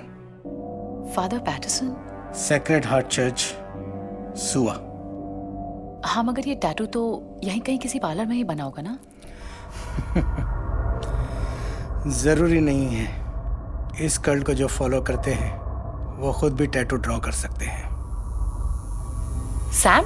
Speaker 2: Father Patterson?
Speaker 14: Sacred heart church, सुआ।
Speaker 2: हाँ, मगर ये टैटू तो यहीं कहीं किसी पार्लर में ही बना होगा ना?
Speaker 14: जरूरी नहीं है। इस कल्ट को जो फॉलो करते हैं वो खुद भी टैटू ड्रॉ कर सकते हैं।
Speaker 2: सैम?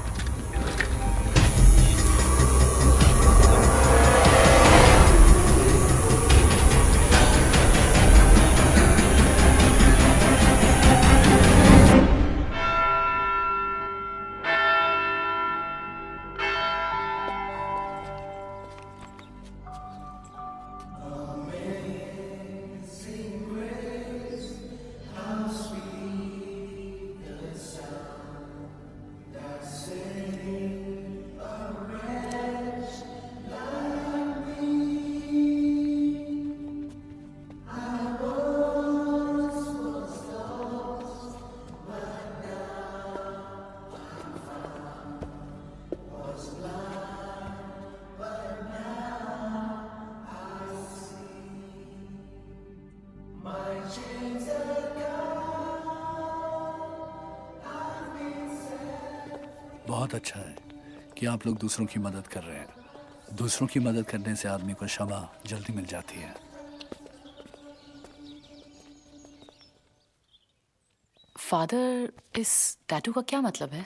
Speaker 7: बहुत अच्छा है कि आप लोग दूसरों की मदद कर रहे हैं। दूसरों की मदद करने से आदमी को क्षमा जल्दी मिल जाती है।
Speaker 2: फादर, इस टैटू का क्या मतलब है?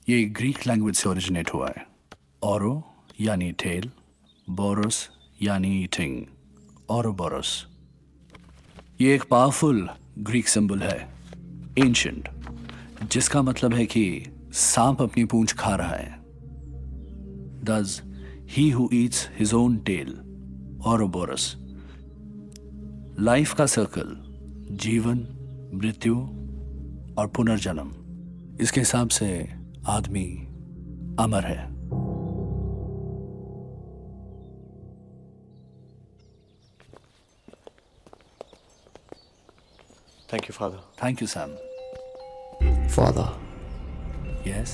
Speaker 7: ये ग्रीक लैंग्वेज से ओरिजिनेट हुआ है। औरो यानी टेल, बोरोस यानी ईटिंग, औरोबोरोस। ये एक पावरफुल ग्रीक सिंबल है, एंशिएंट, जिसका मतलब है कि सांप अपनी पूंछ खा रहा है। Thus, he who eats his own tail, ouroboros. Life का सर्कल, जीवन, मृत्यु और पुनर्जन्म। इसके हिसाब से आदमी अमर है।
Speaker 3: Thank you, Father.
Speaker 7: Thank you, Sam.
Speaker 11: Father.
Speaker 7: Yes?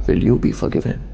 Speaker 11: Will you be forgiven?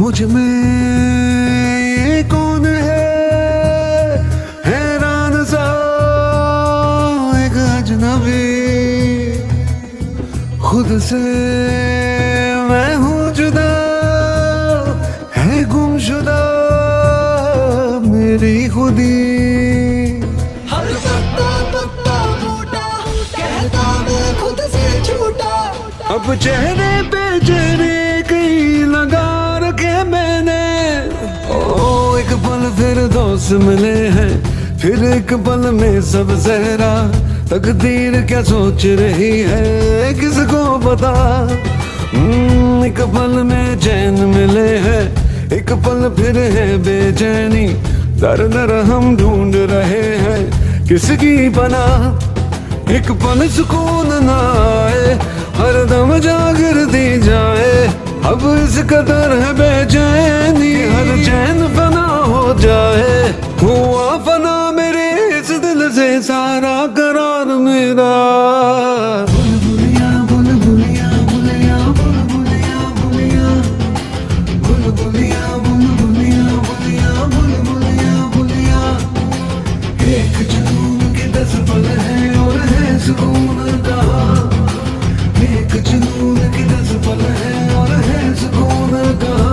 Speaker 11: मुझ में ये कौन है हैरान सा एक अजनबी, खुद से मैं हूँ जुदा, है गुमशुदा मेरी खुदी। अब चेहरे पे चेहरे कहीं लगा रखे मैंने। ओ एक पल फिर दोस्त मिले हैं, फिर एक पल में सब सहरा। तकदीर क्या सोच रही है किसको पता। एक पल में चैन मिले हैं, एक पल फिर है बेचैनी। दर दर हम ढूंढ रहे हैं किसकी पनाह। एक पल सुकून ना आए, हर दम जागृति जाए। अब इस कदर है बेचैनी, हर चैन फना हो जाए। हुआ फना मेरे इस दिल से सारा करार मेरा। बुलबुलिया बुलबुलिया बुलिया बुलबुलिया बुलिया बुलबुलिया बुलबुलिया बुलिया बुलबुलिया बुलिया। एक जुनून के 10 पल है और है सुकून कहाँ। एक जुनून के 10 पल है और है सुकून कहाँ।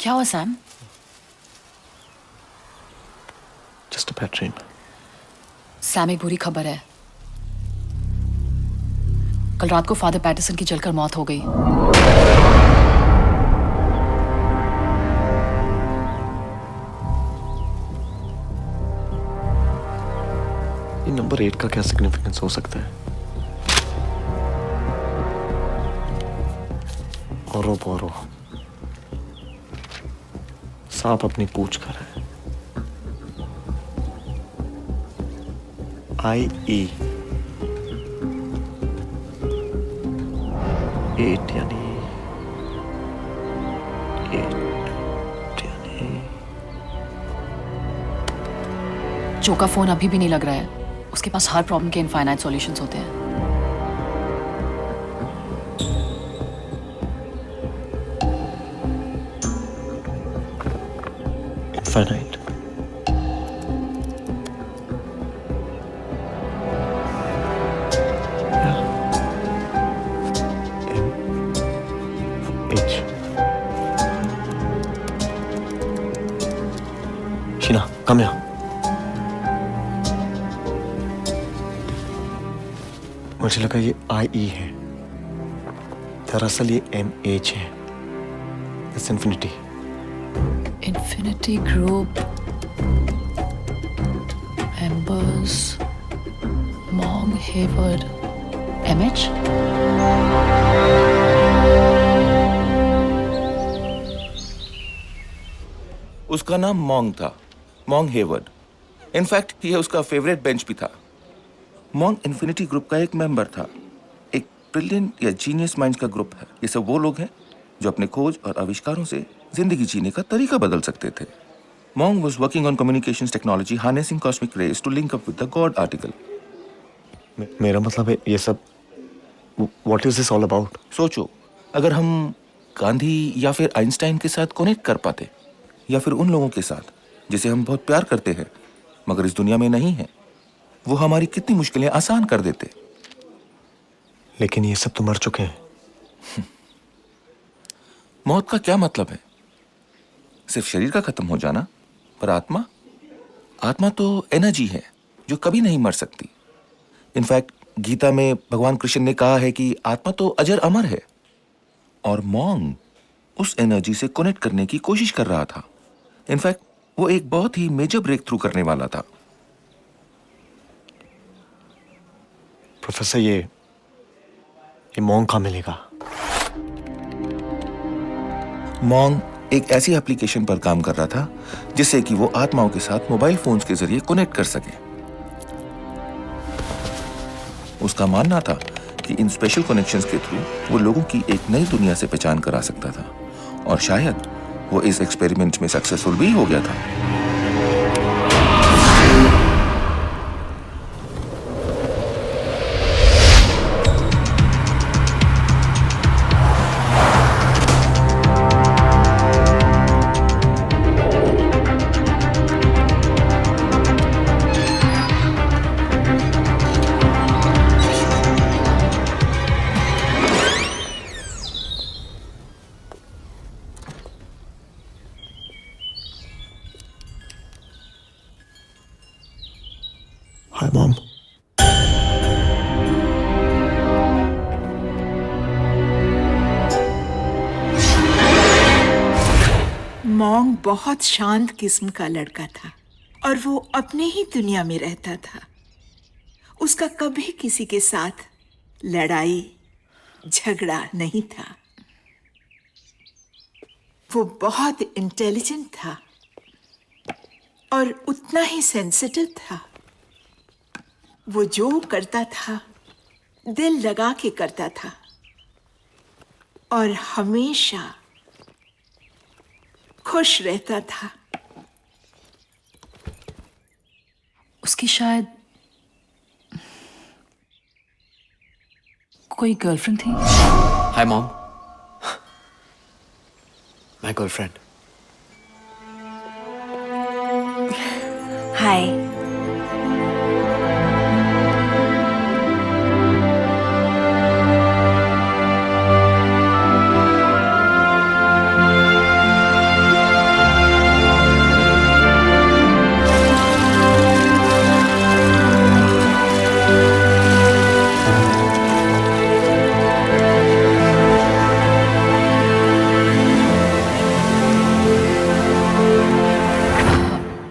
Speaker 2: क्या हुआ Sam?
Speaker 3: Just a bad dream.
Speaker 2: Sam, एक बुरी खबर है। कल रात को फादर पैटरसन की जलकर मौत हो गई।
Speaker 3: ये नंबर 8 का क्या सिग्निफिकेंस हो सकता है? औरो बोरो, सांप अपनी पूछ कर है। IE 8 यानी 8 यानी।
Speaker 2: जो का फोन अभी भी नहीं लग रहा है। उसके पास हर प्रॉब्लम के इनफाइनाइट सॉल्यूशंस होते हैं।
Speaker 3: Infinite. Yeah. MH. Sheena, come here. मुझे लगा ये IE है, दरअसल ये MH है। That's infinity.
Speaker 2: Infinity Group, Embers, Mong Hayward, MH?
Speaker 15: उसका नाम मॉन्ग था, मॉन्ग हेवर्ड। इनफैक्ट ये उसका फेवरेट बेंच भी था। मॉन्ग इन्फिनिटी ग्रुप का एक मेंबर था। एक ब्रिलियंट या जीनियस माइंड्स का ग्रुप है। ये सब वो लोग हैं जो अपने खोज और आविष्कारों से जिंदगी जीने का तरीका बदल सकते थे। Mong was working on communications technology, harnessing cosmic rays to link up with the God article.
Speaker 3: मेरा मतलब है ये सब What is this all about?
Speaker 15: सोचो, अगर हम गांधी या फिर आइंस्टाइन के साथ कनेक्ट कर पाते, या फिर उन लोगों के साथ जिसे हम बहुत प्यार करते हैं मगर इस दुनिया में नहीं है, वो हमारी कितनी मुश्किलें आसान कर देते।
Speaker 3: लेकिन ये सब तो मर चुके हैं।
Speaker 15: मौत का क्या मतलब है? सिर्फ शरीर का खत्म हो जाना। पर आत्मा, आत्मा तो एनर्जी है जो कभी नहीं मर सकती। इनफैक्ट गीता में भगवान कृष्ण ने कहा है कि आत्मा तो अजर अमर है। और मॉन्ग उस एनर्जी से कनेक्ट करने की कोशिश कर रहा था। इनफैक्ट वो एक बहुत ही मेजर ब्रेक थ्रू करने वाला था।
Speaker 3: प्रोफेसर, ये मॉन्ग कहाँ मिलेगा?
Speaker 15: मॉन्ग एक ऐसी एप्लीकेशन पर काम कर रहा था जिससे कि वो आत्माओं के साथ मोबाइल फोन्स के जरिए कनेक्ट कर सके। उसका मानना था कि इन स्पेशल कनेक्शंस के थ्रू वो लोगों की एक नई दुनिया से पहचान करा सकता था और शायद वो इस एक्सपेरिमेंट में सक्सेसफुल भी हो गया था।
Speaker 3: Hi, Mom.
Speaker 16: मॉन्ग बहुत शांत किस्म का लड़का था और वो अपने ही दुनिया में रहता था। उसका कभी किसी के साथ लड़ाई झगड़ा नहीं था। वो बहुत इंटेलिजेंट था और उतना ही सेंसिटिव था। वो जो करता था दिल लगा के करता था और हमेशा खुश रहता था।
Speaker 2: उसकी शायद कोई गर्लफ्रेंड थी।
Speaker 1: Hi mom, my girlfriend.
Speaker 16: Hi.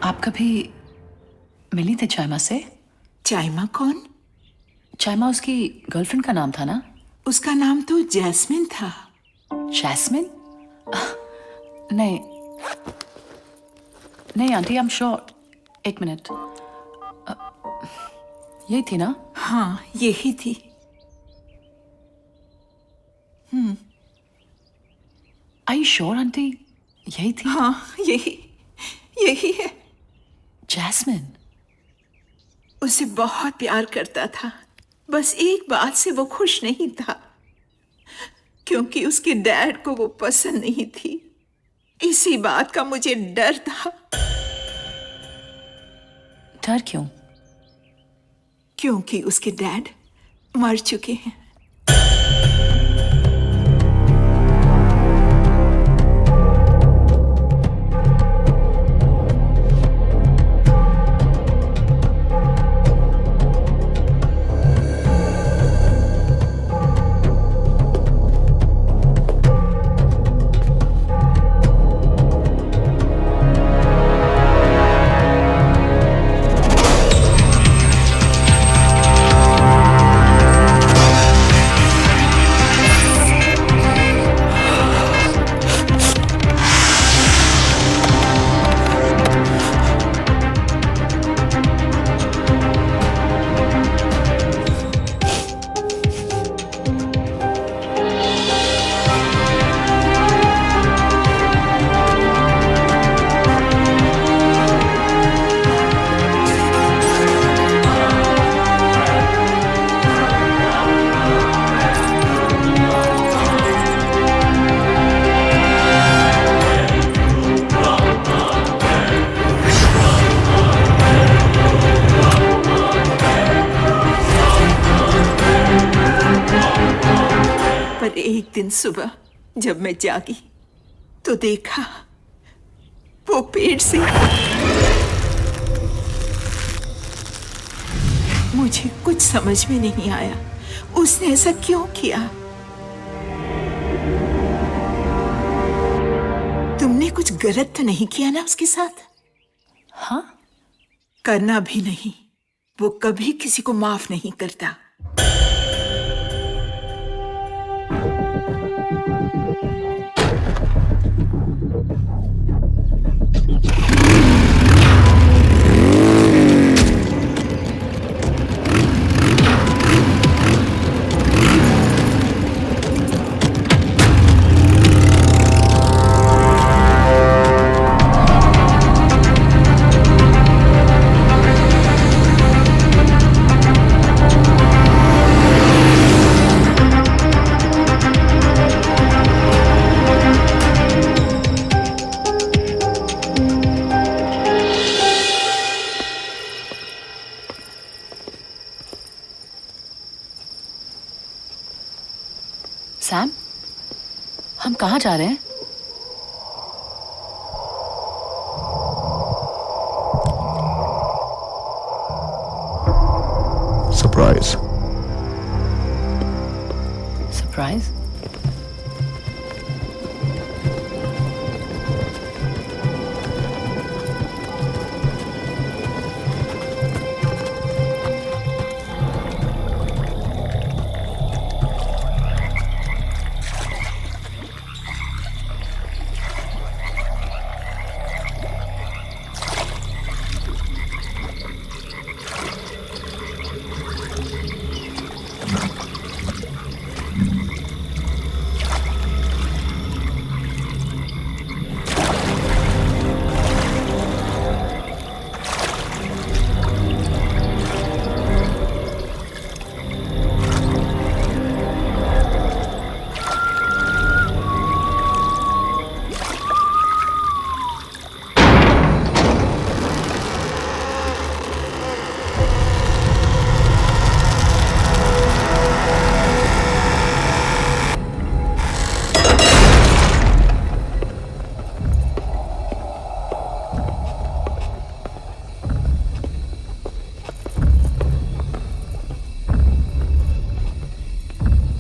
Speaker 2: आप कभी मिली थे चाइमा से?
Speaker 16: चाइमा कौन?
Speaker 2: चाइमा उसकी गर्लफ्रेंड का नाम था ना?
Speaker 16: उसका नाम तो जैस्मिन था।
Speaker 2: जैस्मिन? नहीं नहीं आंटी, आई एम श्योर। एक मिनट, यही थी ना?
Speaker 16: हाँ, यही थी।
Speaker 2: आई श्योर आंटी, यही थी?
Speaker 16: हाँ, यही है।
Speaker 2: जैस्मिन
Speaker 16: उसे बहुत प्यार करता था, बस एक बात से वो खुश नहीं था, क्योंकि उसके डैड को वो पसंद नहीं थी। इसी बात का मुझे डर था।
Speaker 2: डर क्यों?
Speaker 16: क्योंकि उसके डैड मर चुके हैं। एक दिन सुबह जब मैं जागी तो देखा वो पेड़ से। मुझे कुछ समझ में नहीं आया, उसने ऐसा क्यों किया। तुमने कुछ गलत तो नहीं किया ना उसके साथ?
Speaker 2: हाँ,
Speaker 16: करना भी नहीं। वो कभी किसी को माफ नहीं करता।
Speaker 2: हम कहाँ जा रहे हैं?
Speaker 3: सरप्राइज।
Speaker 2: सरप्राइज?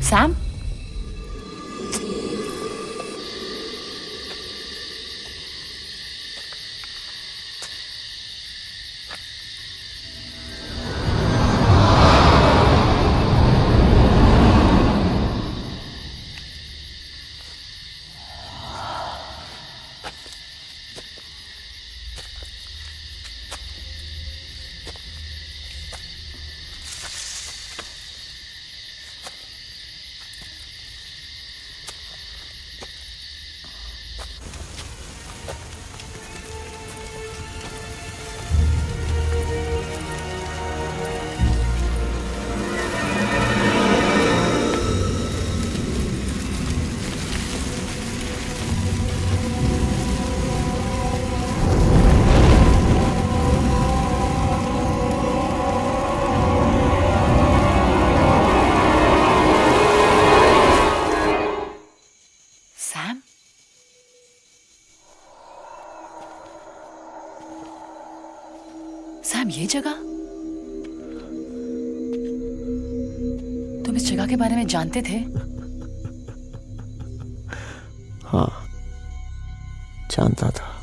Speaker 2: सैम? सैम, ये जगह? तुम इस जगह के बारे में जानते थे?
Speaker 12: हाँ, जानता था।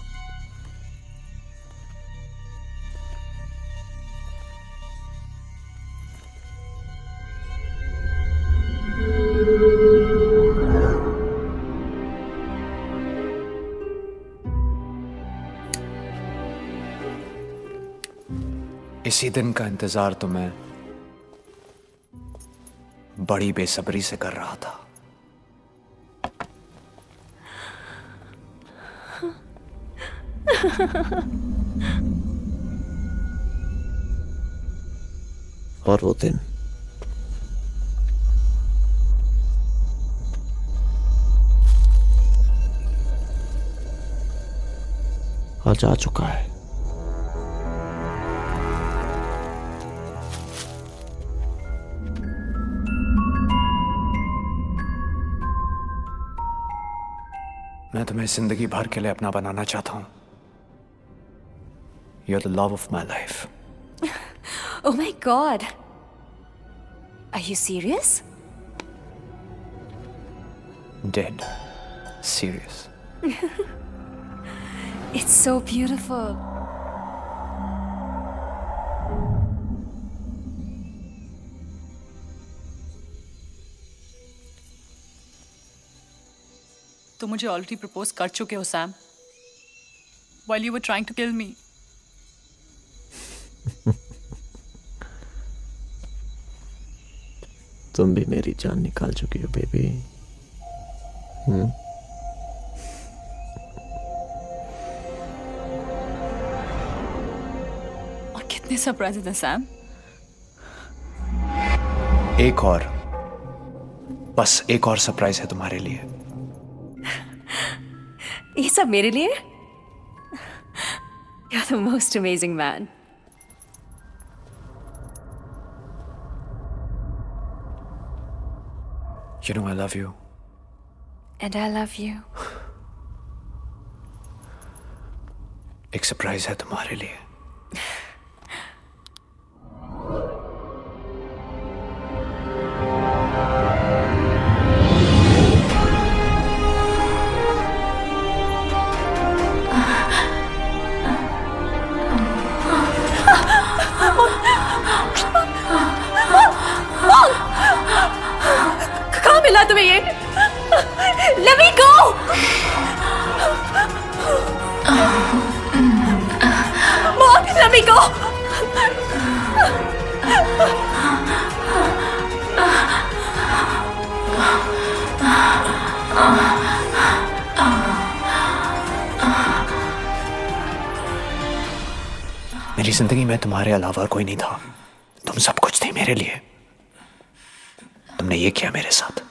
Speaker 1: इसी दिन का इंतजार तो मैं बड़ी बेसब्री से कर रहा था।
Speaker 12: और वो दिन आज आ चुका है।
Speaker 1: मैं तुम्हें जिंदगी भर के लिए अपना बनाना चाहता हूं। You're the love of my life.
Speaker 6: Oh my god. Are you serious?
Speaker 1: Dead. Serious.
Speaker 6: It's so beautiful.
Speaker 2: तुम मुझे ऑलरेडी प्रपोज कर चुके हो Sam, while you were trying to kill me.
Speaker 12: तुम भी मेरी जान निकाल चुकी हो बेबी।
Speaker 2: और कितने सरप्राइज हैं सैम।
Speaker 1: एक और, बस एक और सरप्राइज है तुम्हारे लिए।
Speaker 6: ये सब मेरे लिए? You're the most amazing man.
Speaker 1: You know I love you.
Speaker 8: And I love you.
Speaker 7: एक सरप्राइज है तुम्हारे लिए।
Speaker 8: कहाँ मिला तुम्हें ये? Let me go! Mom, let me go!
Speaker 7: मेरी जिंदगी में तुम्हारे अलावा कोई नहीं था। तुम सब कुछ थे मेरे लिए। तुमने ये किया मेरे साथ।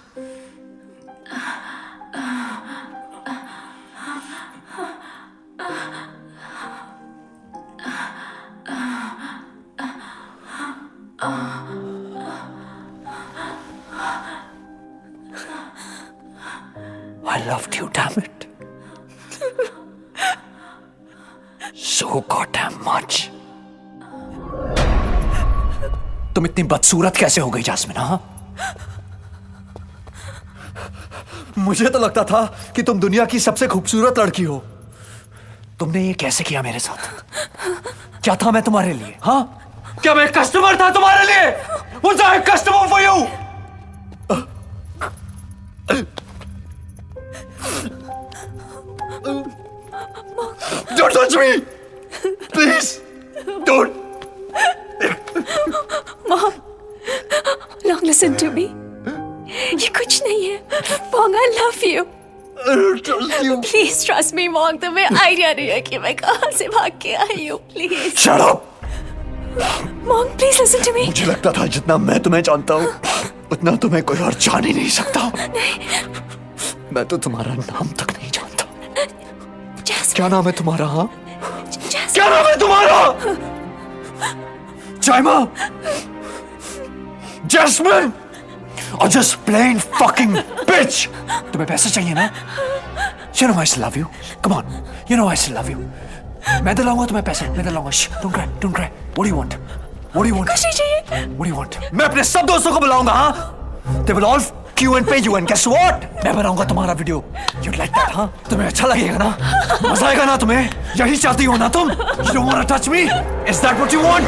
Speaker 7: I loved you, damn it. So goddamn much. तुम इतनी बदसूरत कैसे हो गई जास्मिन? हाँ, मुझे तो लगता था कि तुम दुनिया की सबसे खूबसूरत लड़की हो। तुमने ये कैसे किया मेरे साथ? क्या था मैं तुम्हारे लिए? हाँ, क्या मैं कस्टमर था तुम्हारे लिए? Was I a customer for you? Don't touch me, please. Don't.
Speaker 8: Mom, Long, listen to me. ये कुछ नहीं है। Mom, I love you.
Speaker 11: I don't trust you.
Speaker 8: Please trust me, Mom. तुम्हें आइडिया नहीं है कि मैं कहाँ से भाग के आई हूँ। Please.
Speaker 7: Shut up.
Speaker 8: Mom, please listen to me.
Speaker 7: मुझे लगता था जितना मैं तुम्हें जानता हूँ उतना तुम्हें कोई और जान ही नहीं सकता। मैं तो तुम्हारा नाम तक नहीं जानता। क्या नाम है तुम्हारा? हाँ, क्या नाम है तुम्हारा? जायमा, जैस्मिन, और just plain fucking bitch. तुम्हें पैसे चाहिए ना? You know I still love you. Come on, you know I still love you. मैं दिलाऊंगा तुम्हें पैसे, मैं दिलाऊंगा। Don't cry, don't cry. What do you want? What do you want?
Speaker 8: कुछ नहीं चाहिए।
Speaker 7: What do you want? मैं अपने सब दोस्तों को बुलाऊंगा। हाँ, they will all queue and pay you and guess what? मैं बनाऊंगा तुम्हारा वीडियो। You'd like that, हाँ? तुम्हें अच्छा लगेगा ना? मजा आएगा ना तुम्हें? यही चाहती हो ना तुम? You don't want to touch me? Is that what you want?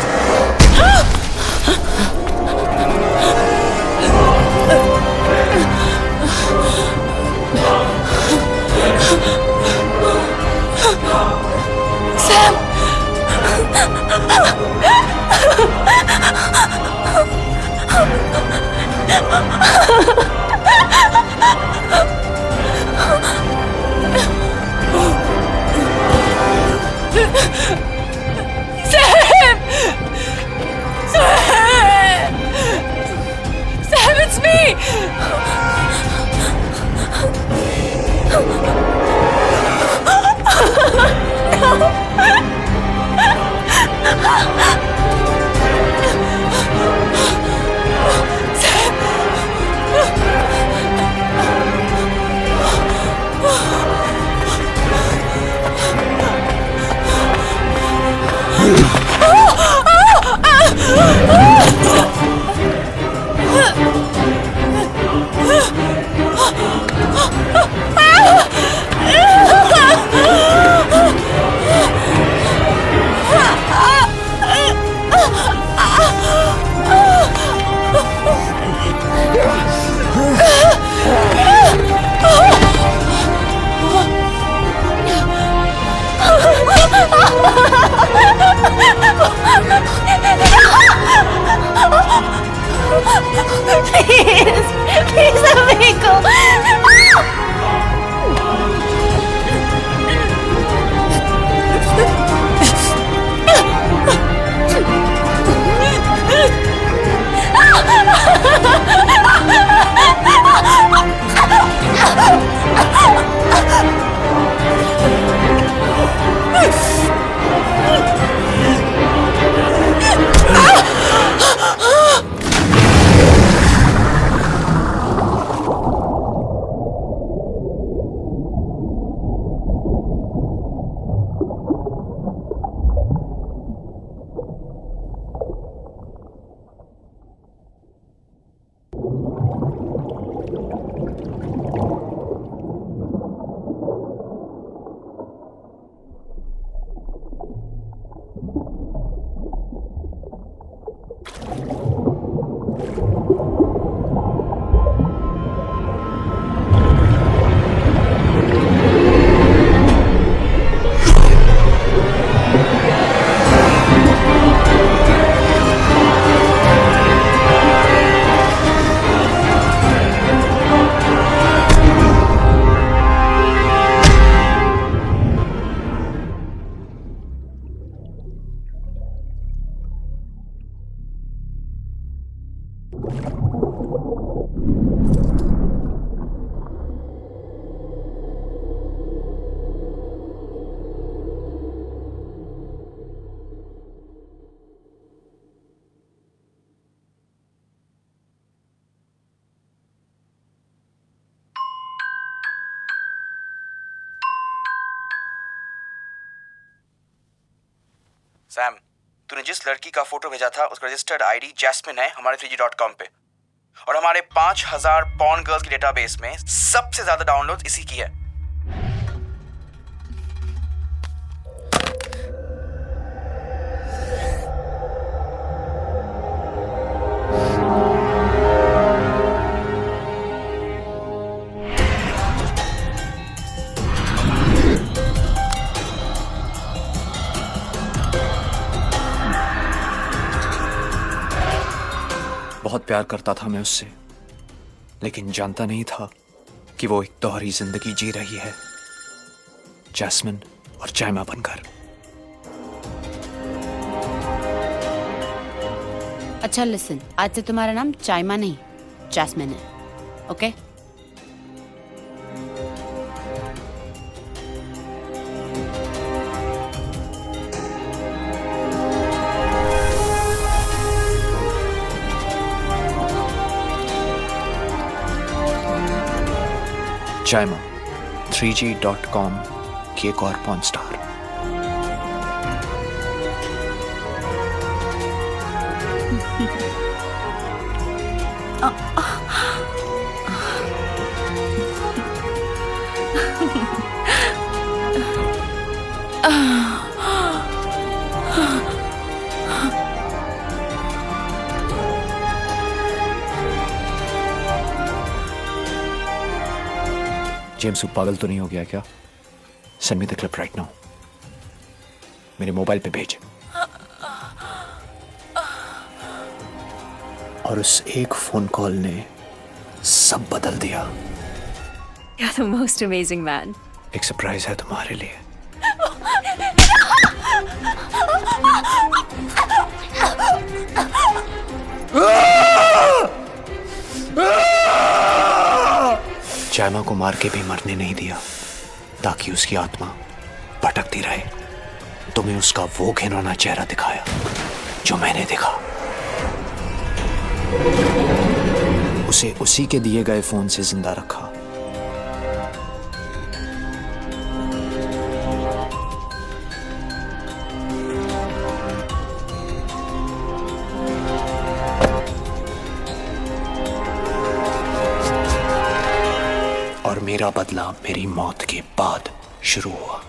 Speaker 8: Sam! Sam! Sam!
Speaker 1: Sam, तूने जिस लड़की का फोटो भेजा था उसका रजिस्टर्ड आईडी जैस्मिन है हमारे 3G.com पे, और हमारे 5000 पॉर्न गर्ल्स के डेटाबेस में सबसे ज्यादा डाउनलोड इसी की है। बहुत प्यार करता था मैं उससे, लेकिन जानता नहीं था कि वो एक दोहरी जिंदगी जी रही है, जैस्मिन और चाइमा बनकर।
Speaker 5: अच्छा लिसन, आज से तुम्हारा नाम चाइमा नहीं जैस्मिन है, ओके?
Speaker 1: चाइमा 3G.com की एक और पॉर्न स्टार। जेम्स, तू पागल तो नहीं हो गया क्या? Send me the clip right now, मेरे मोबाइल पे भेज। और उस एक फोन कॉल ने सब बदल दिया।
Speaker 8: You're the most amazing man.
Speaker 1: एक सरप्राइज है तुम्हारे लिए। चाइमा को मार के भी मरने नहीं दिया, ताकि उसकी आत्मा भटकती रहे। तुम्हें उसका वो घिनौना चेहरा दिखाया जो मैंने देखा। उसे उसी के दिए गए फोन से जिंदा रखा। और मेरा बदला मेरी मौत के बाद शुरू हुआ।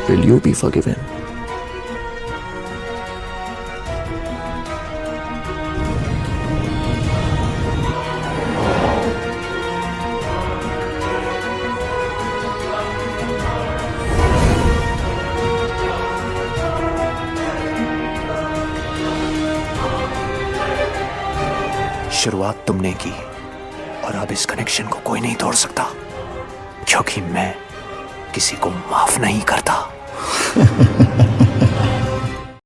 Speaker 1: Will you be forgiven? शुरुआत तुमने की और अब इस कनेक्शन को कोई नहीं तोड़ सकता, क्योंकि मैं किसी को माफ नहीं करता।